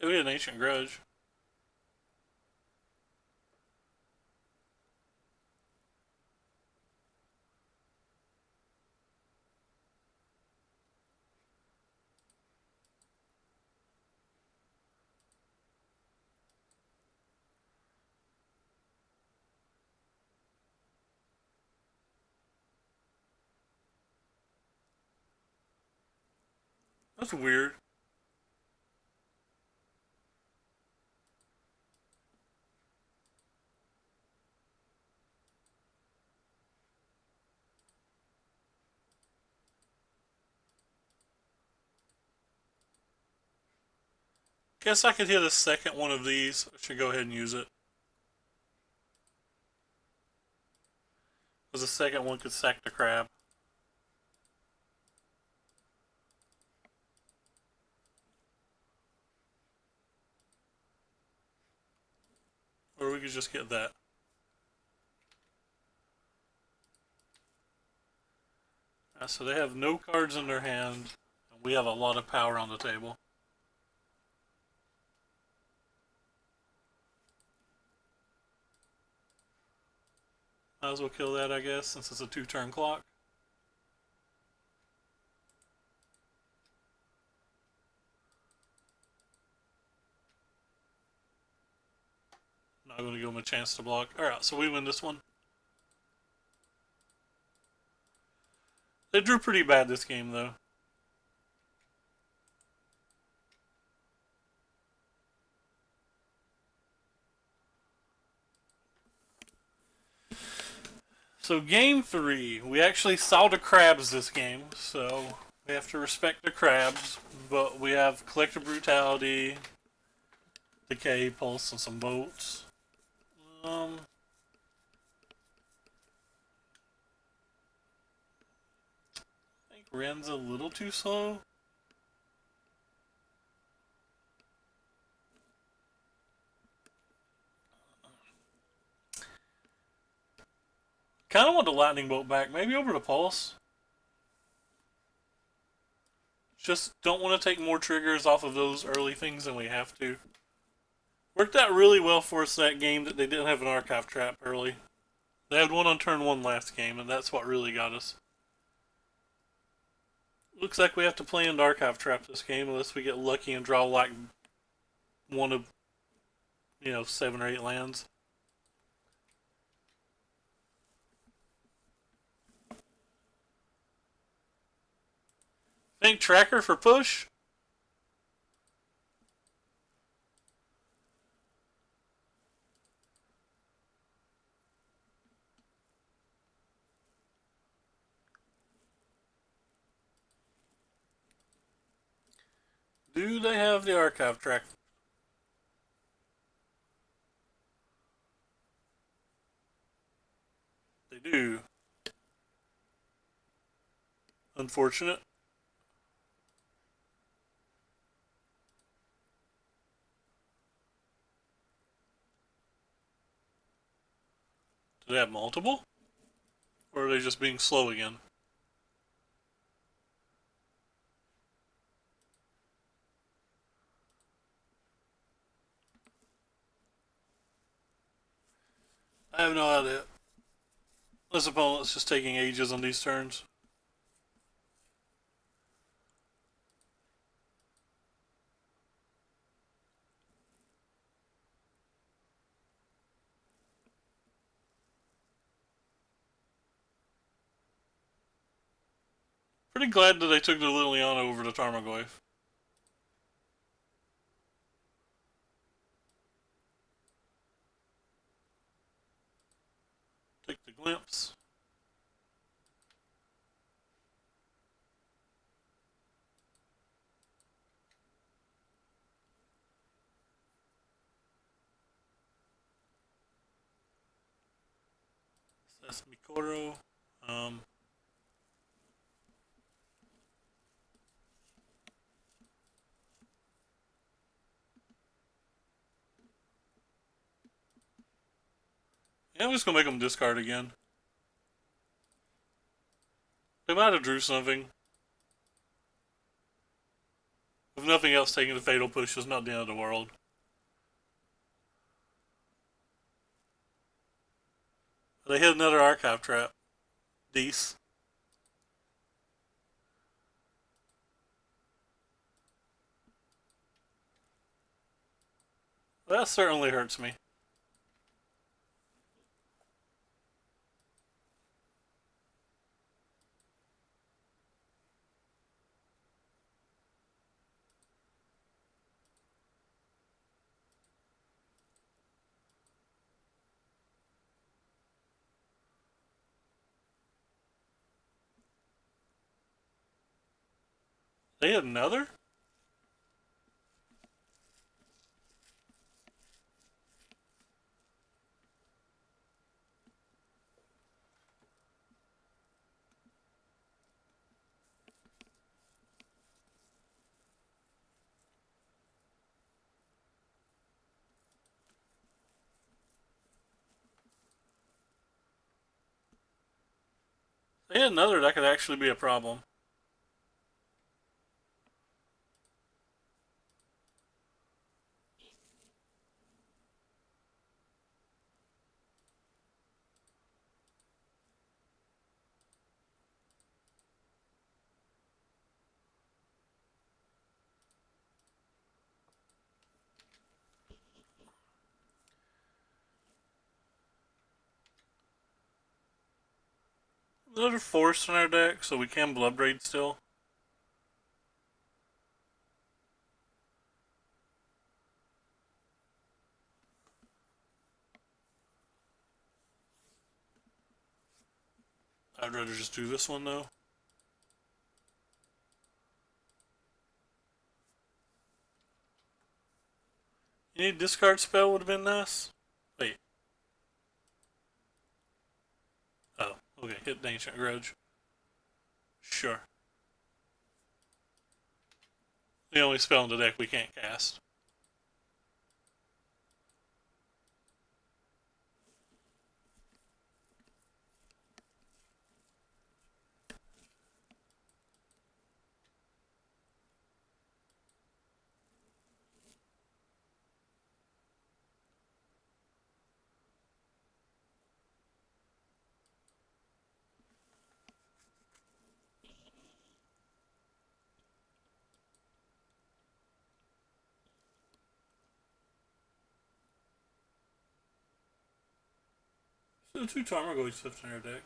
We had an ancient grudge. That's weird. guess I could hit a second one of these. I should go ahead and use it. Because the second one could sack the crab. Or we could just get that. So they have no cards in their hand. And we have a lot of power on the table. Might as well kill that, I guess, since it's a 2-turn clock. Not going to give them a chance to block. Alright, so we win this one. They drew pretty bad this game, though. So game 3, we actually saw the crabs this game, so we have to respect the crabs, but we have Collective Brutality, Decay, Pulse, and some bolts. I think Ren's a little too slow. Kind of want the Lightning Bolt back, maybe over to Pulse. Just don't want to take more triggers off of those early things than we have to. Worked out really well for us that game that they didn't have an Archive Trap early. They had one on turn 1 last game, and that's what really got us. Looks like we have to play into Archive Trap this game unless we get lucky and draw like one of, 7 or 8 lands. Think Tracker for push? Do they have the Archive Track? They do. Unfortunate. Do they have multiple? Or are they just being slow again? I have no idea. This opponent's just taking ages on these turns. Pretty glad that they took the Liliana over to Tarmogoyf. Take the Glimpse. That's Mikoro. Yeah, I'm just gonna make them discard again. They might have drew something. If nothing else, taking the Fatal Push is not the end of the world. They hit another Archive Trap. Dece. That certainly hurts me. They hit another? They had another that could actually be a problem. Another force in our deck, so we can Bloodbraid still. I'd rather just do this one though. Any discard spell would have been nice. Wait. Oh, okay. Hit the Ancient Grudge. Sure. The only spell in the deck we can't cast. So 2 Tarmogoyfs left in our deck.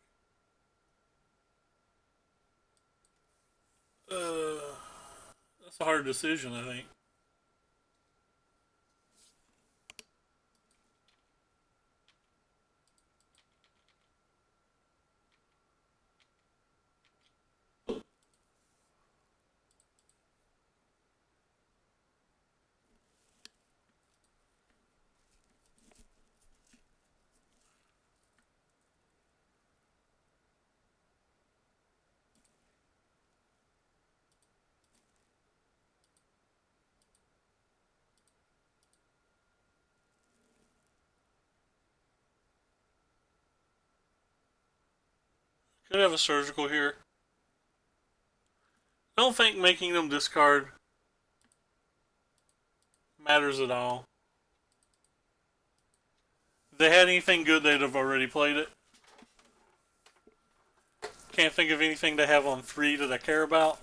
That's a hard decision, I think. Could have a surgical here. I don't think making them discard matters at all. If they had anything good, they'd have already played it. Can't think of anything they have on 3 that I care about.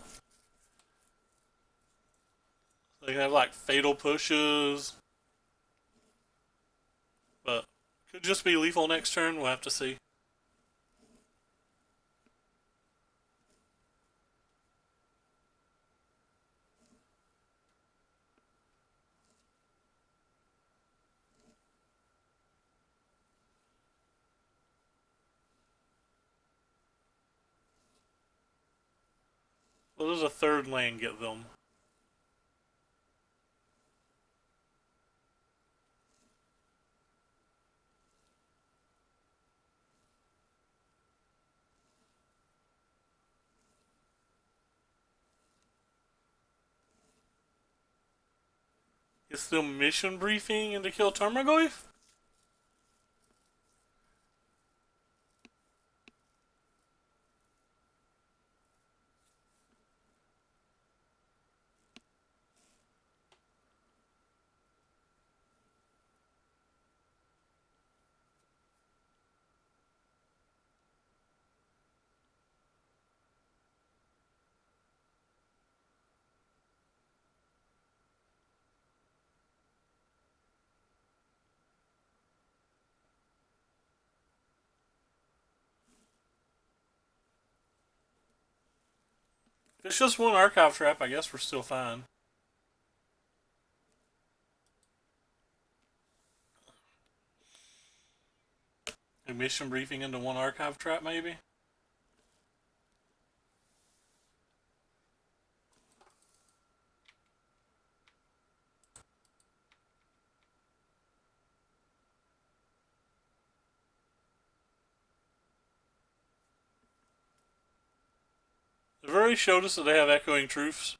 They have like fatal pushes. But could just be lethal next turn, we'll have to see. What does a third land get them? It's still mission briefing and to kill Tarmogoyf? If it's just one archive trap, I guess we're still fine. A mission briefing into one archive trap, maybe? They've already showed us that they have Echoing Truths.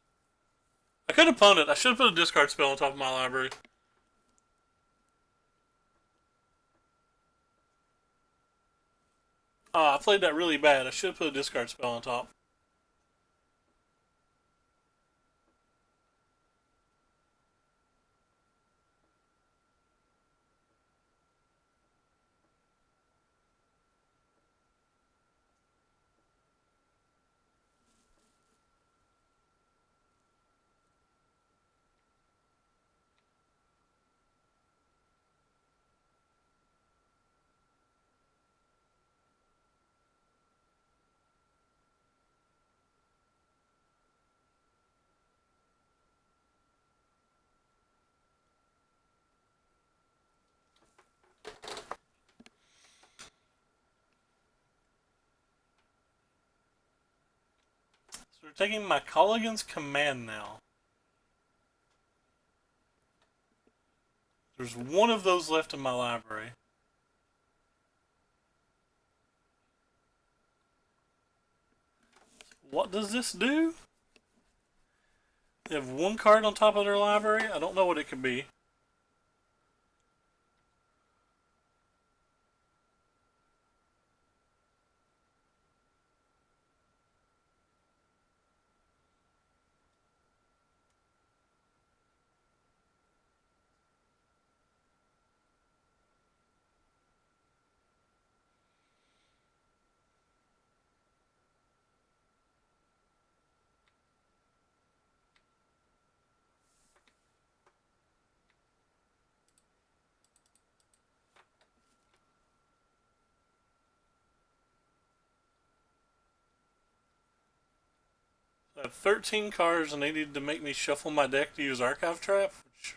I could have punted. I should have put a discard spell on top of my library. I played that really bad. I should have put a discard spell on top. So we're taking my Colligan's Command now. There's one of those left in my library. What does this do? They have one card on top of their library. I don't know what it could be. I have 13 cards and they needed to make me shuffle my deck to use Archive Trap. Which...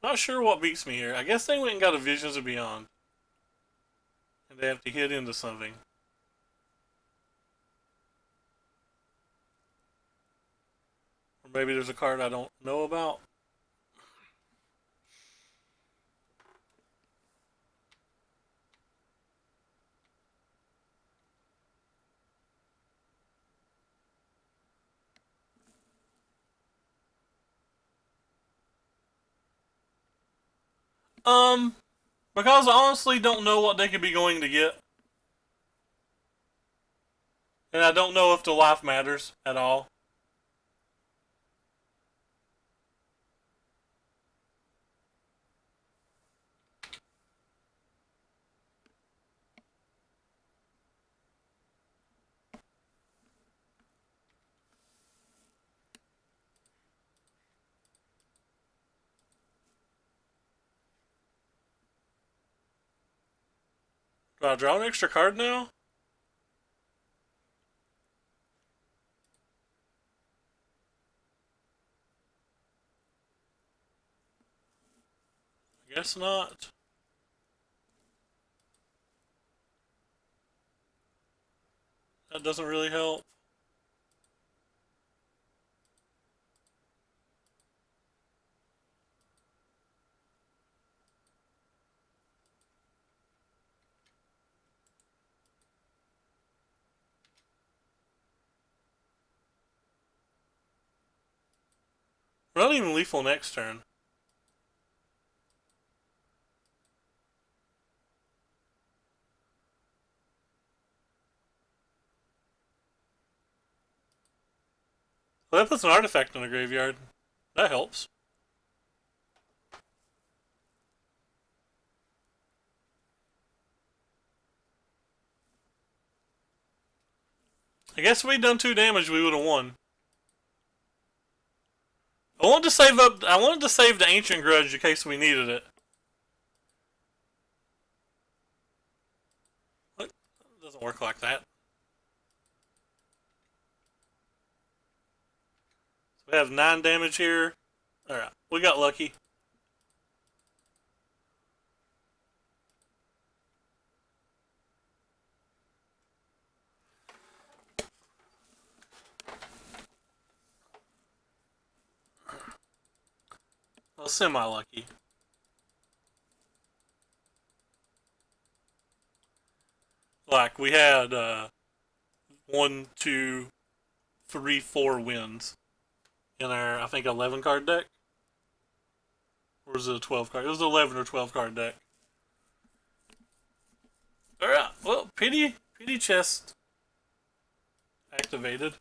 Not sure what beats me here. I guess they went and got a Visions of Beyond. And they have to hit into something. Or maybe there's a card I don't know about. Because I honestly don't know what they could be going to get. And I don't know if the life matters at all. Do I draw an extra card now? I guess not. That doesn't really help. We're not even lethal next turn. Well, that puts an artifact in the graveyard. That helps. I guess if we'd done 2 damage, we would have won. I wanted to save the Ancient Grudge in case we needed it. What? It doesn't work like that. So we have 9 damage here. Alright, we got lucky. Well, semi-lucky. Like, we had 1, 2, 3, 4 wins in our, I think, 11 card deck. Or was it a 12 card? It was an 11 or 12 card deck. Alright, well, PD chest activated.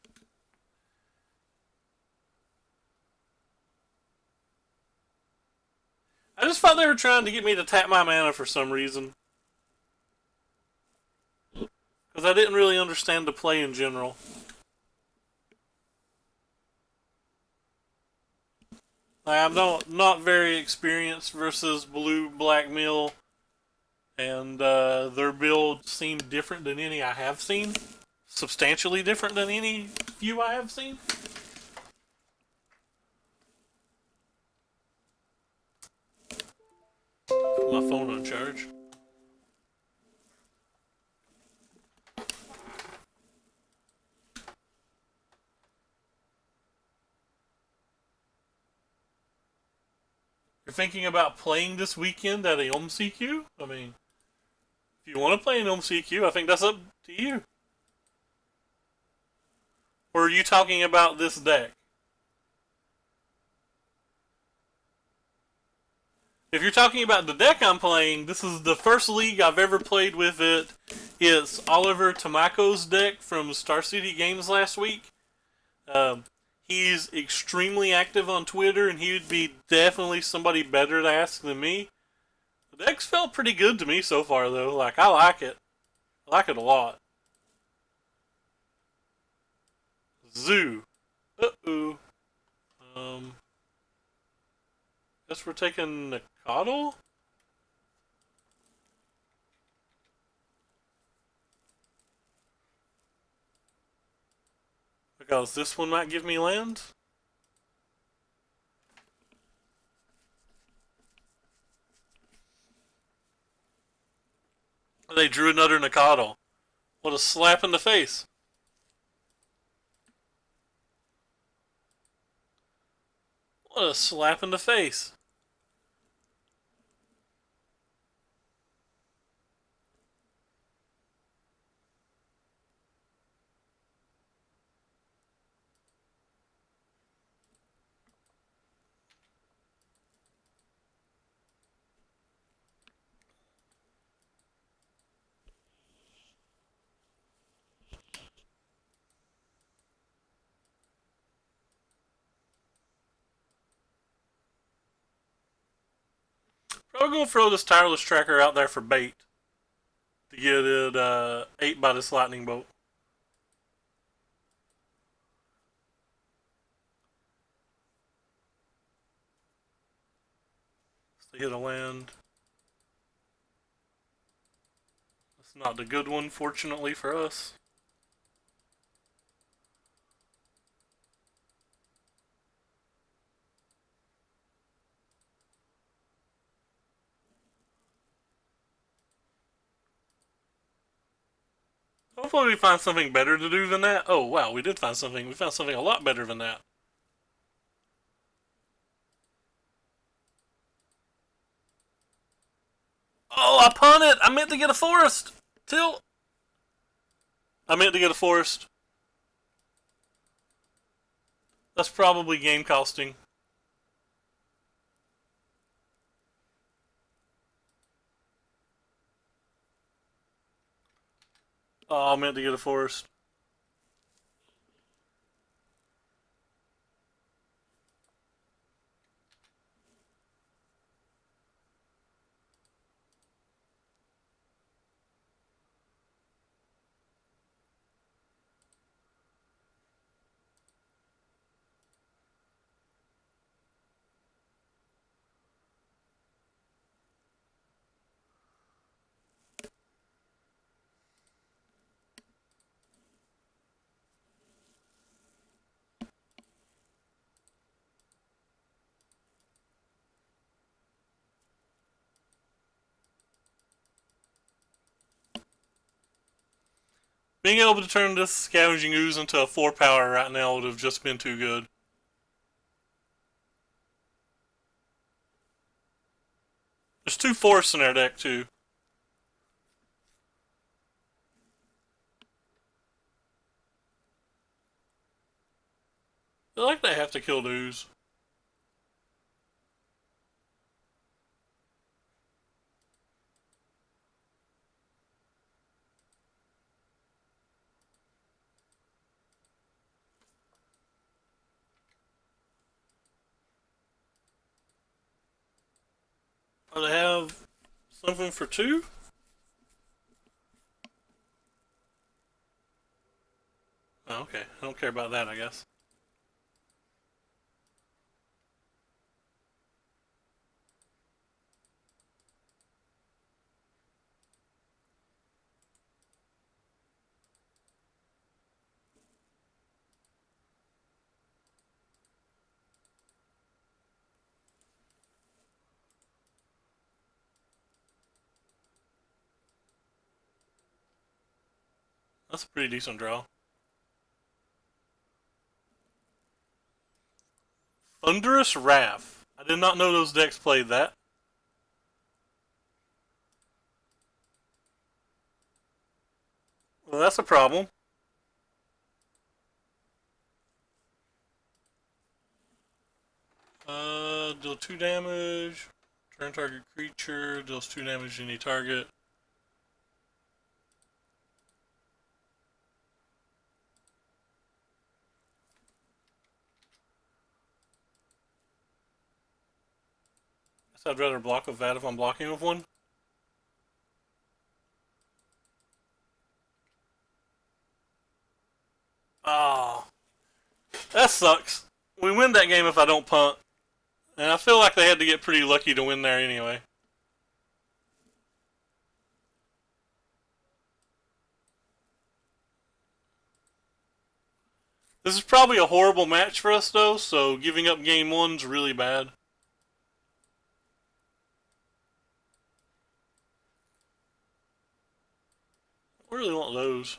I just thought they were trying to get me to tap my mana for some reason. Because I didn't really understand the play in general. I'm not very experienced versus blue black mill, and their build seemed different than any I have seen. Substantially different than any few I have seen. Put my phone on charge. You're thinking about playing this weekend at a OMCQ? I mean, if you want to play an OMCQ, I think that's up to you. Or are you talking about this deck? If you're talking about the deck I'm playing, this is the first league I've ever played with it. It's Oliver Tomaco's deck from Star City Games last week. He's extremely active on Twitter, and he would be definitely somebody better to ask than me. The deck's felt pretty good to me so far, though. Like, I like it. I like it a lot. Zoo. Uh-oh. Guess we're taking Nacatl? Because this one might give me land? They drew another Nacatl. What a slap in the face. What a slap in the face. Probably gonna throw this tireless tracker out there for bait. To get it ate by this lightning bolt. So hit a land. That's not the good one, fortunately for us. Hopefully we find something better to do than that. Oh wow, we did find something. We found something a lot better than that. Oh, I punted! I meant to get a forest! Tilt! I meant to get a forest. That's probably game costing. Oh, I meant to get a forest. Being able to turn this Scavenging Ooze into a 4 power right now would have just been too good. There's 2 forests in our deck, too. I feel like they have to kill the Ooze. Oh, they have something for 2? Oh, okay. I don't care about that, I guess. That's a pretty decent draw. Thunderous Wrath. I did not know those decks played that. Well, that's a problem. Deal 2 damage. Turn target creature. Deals 2 damage to any target. Guess I'd rather block with that if I'm blocking with one. Oh, that sucks. We win that game if I don't punt. And I feel like they had to get pretty lucky to win there anyway. This is probably a horrible match for us, though, so giving up game 1's really bad. I really want those.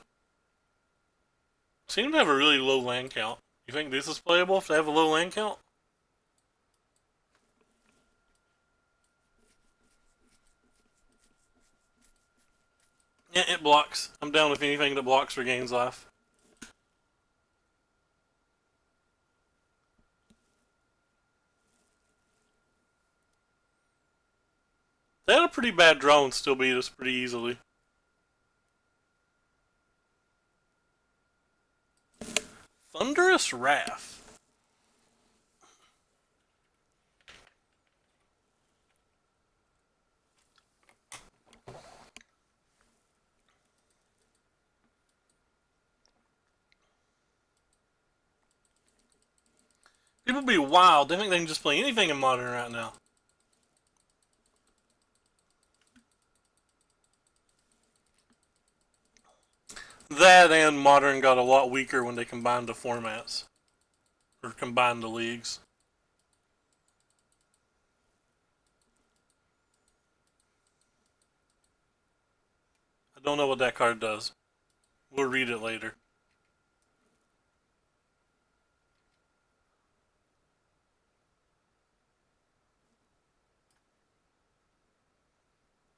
Seem to have a really low land count. You think this is playable if they have a low land count? Yeah, it blocks. I'm down with anything that blocks or gains life. They had a pretty bad draw and still beat us pretty easily. Thunderous Wrath. People be wild. They think they can just play anything in Modern right now. That and Modern got a lot weaker when they combined the formats. Or combined the leagues. I don't know what that card does. We'll read it later.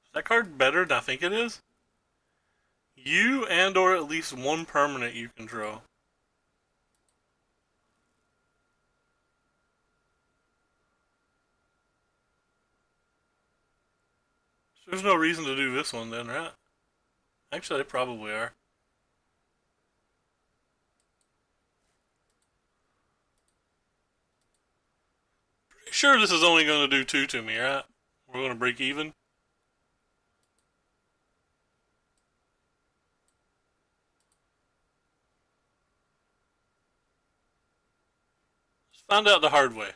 Is that card better than I think it is? You and or at least one permanent you can draw. So there's no reason to do this one then, right? Actually, they probably are. Pretty sure this is only going to do 2 to me, right? We're going to break even. Let's find out the hard way.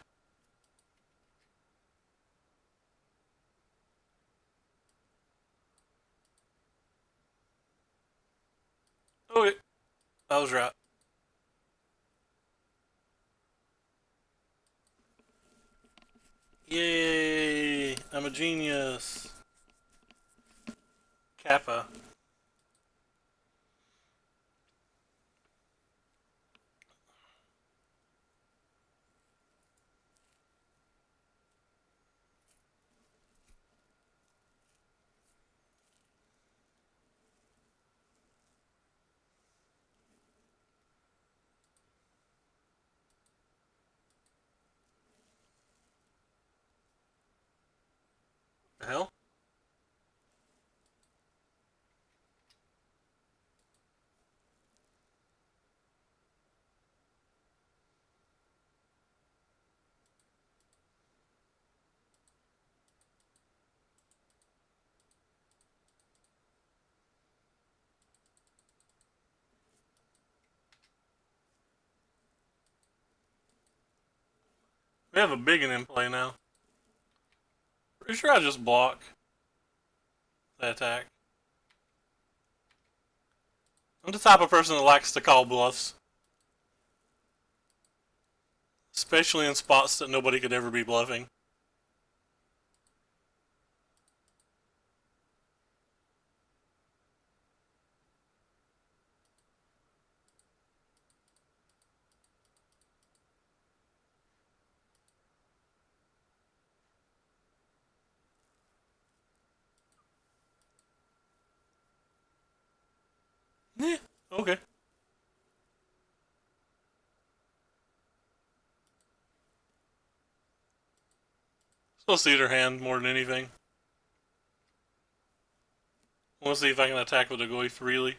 Okay, I was right. Yay! I'm a genius. Kappa. The hell? We have a big one in play now. Pretty sure I just block that attack. I'm the type of person that likes to call bluffs. Especially in spots that nobody could ever be bluffing. Yeah, okay. Supposed to see their hand more than anything. I want to see if I can attack with a Goi freely.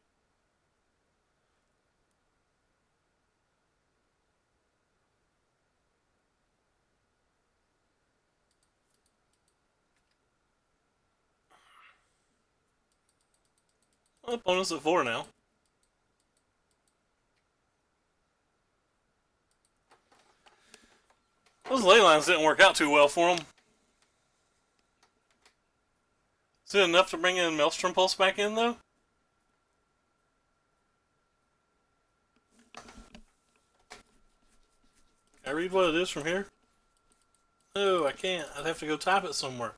Well, opponent's at 4 now. Those ley lines didn't work out too well for them. Is it enough to bring in Maelstrom Pulse back in, though? Can I read what it is from here? No, I can't. I'd have to go type it somewhere.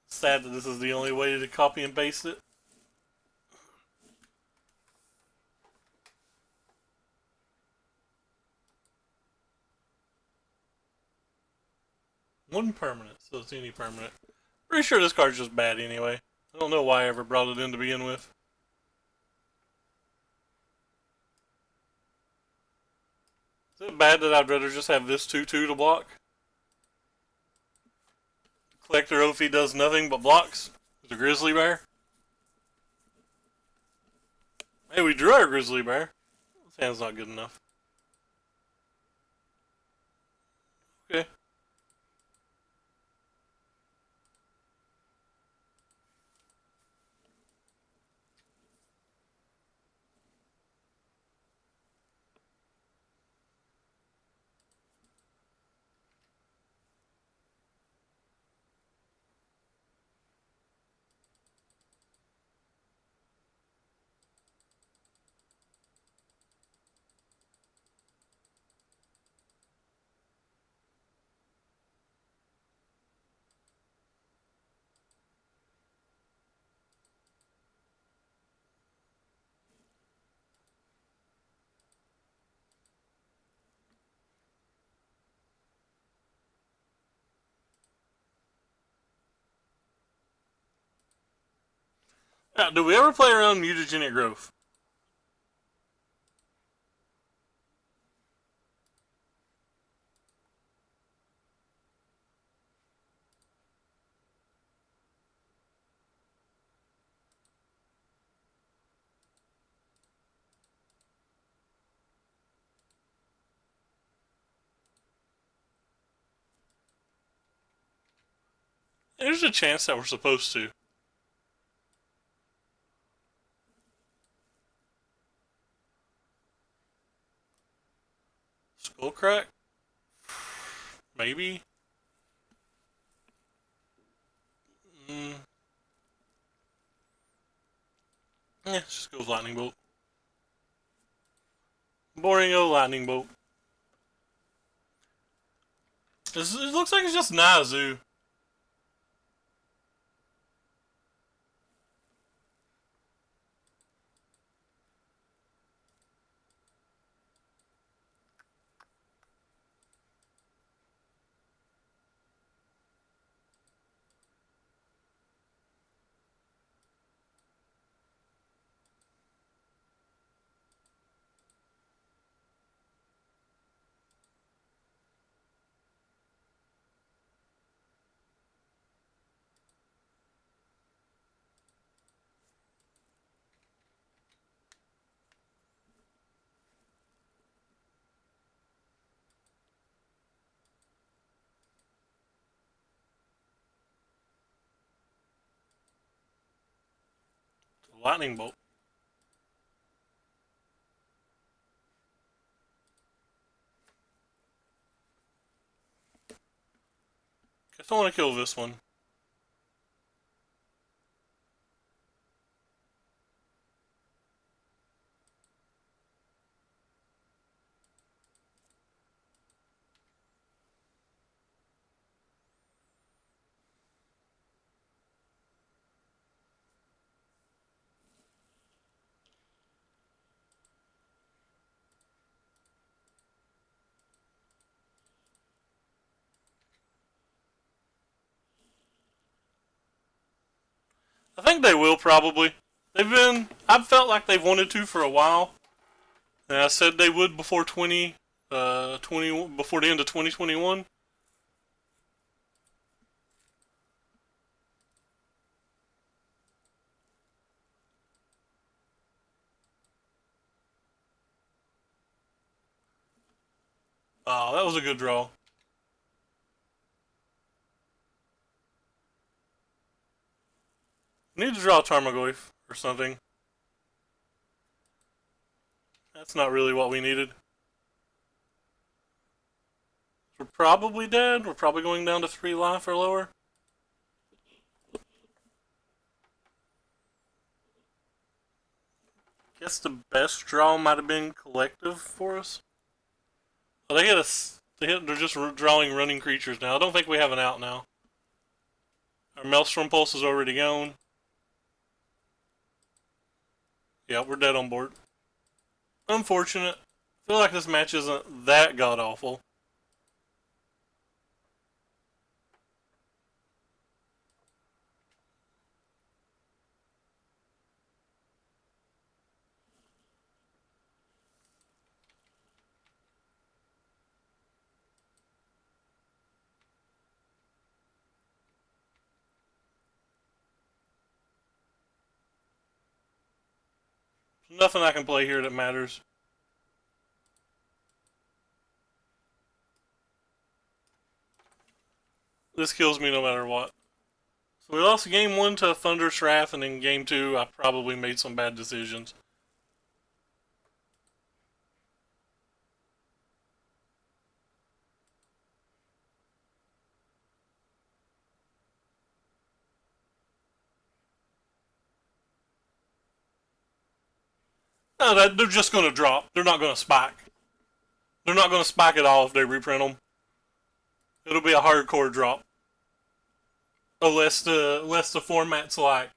Sad that this is the only way to copy and paste it. One permanent, so it's any permanent. Pretty sure this card's just bad anyway. I don't know why I ever brought it in to begin with. Is it bad that I'd rather just have this 2-2 to block? Collector Ophi does nothing but blocks with a Grizzly Bear. Hey, we drew our Grizzly Bear. This hand's not good enough. Okay. Now, do we ever play around mutagenic growth? There's a chance that we're supposed to. Skullcrack? Maybe? Mm. Yeah, just go Lightning Bolt. Boring old Lightning Bolt. It looks like it's just Nazu. Lightning Bolt. Just don't want to kill this one. I think they will probably. I've felt like they've wanted to for a while. And I said they would before 20, before the end of 2021. Oh, that was a good draw. Need to draw a Tarmogoyf or something. That's not really what we needed. We're probably dead. We're probably going down to 3 life or lower. Guess the best draw might have been collective for us. Oh, they hit us. They're just drawing running creatures now. I don't think we have an out now. Our Maelstrom Pulse is already gone. Yeah, we're dead on board. Unfortunate. I feel like this match isn't that god awful. Nothing I can play here that matters. This kills me no matter what. So we lost game 1 to Thunderous Wrath, and in game 2 I probably made some bad decisions. No, they're just going to drop. They're not going to spike. They're not going to spike at all if they reprint them. It'll be a hardcore drop. Unless the format's like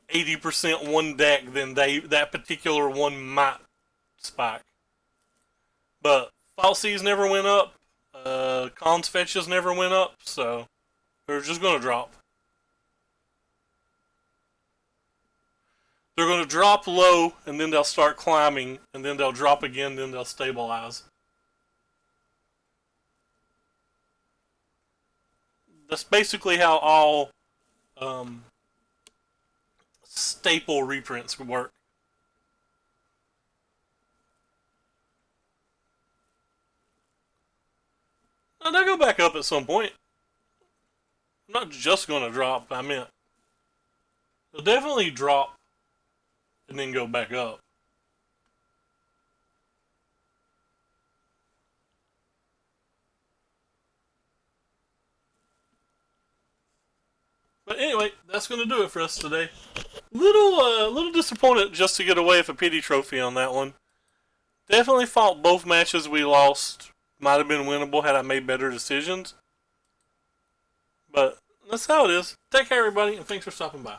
80% one deck, then that particular one might spike. But Falsies never went up. Cons fetches never went up, so they're just going to drop. They're going to drop low, and then they'll start climbing, and then they'll drop again, then they'll stabilize. That's basically how all staple reprints work. And they'll go back up at some point. I'm not just going to drop, I meant. They'll definitely drop and then go back up. But anyway, that's going to do it for us today. Little disappointed just to get away with a pity trophy on that one. Definitely thought both matches we lost might have been winnable had I made better decisions. But that's how it is. Take care, everybody, and thanks for stopping by.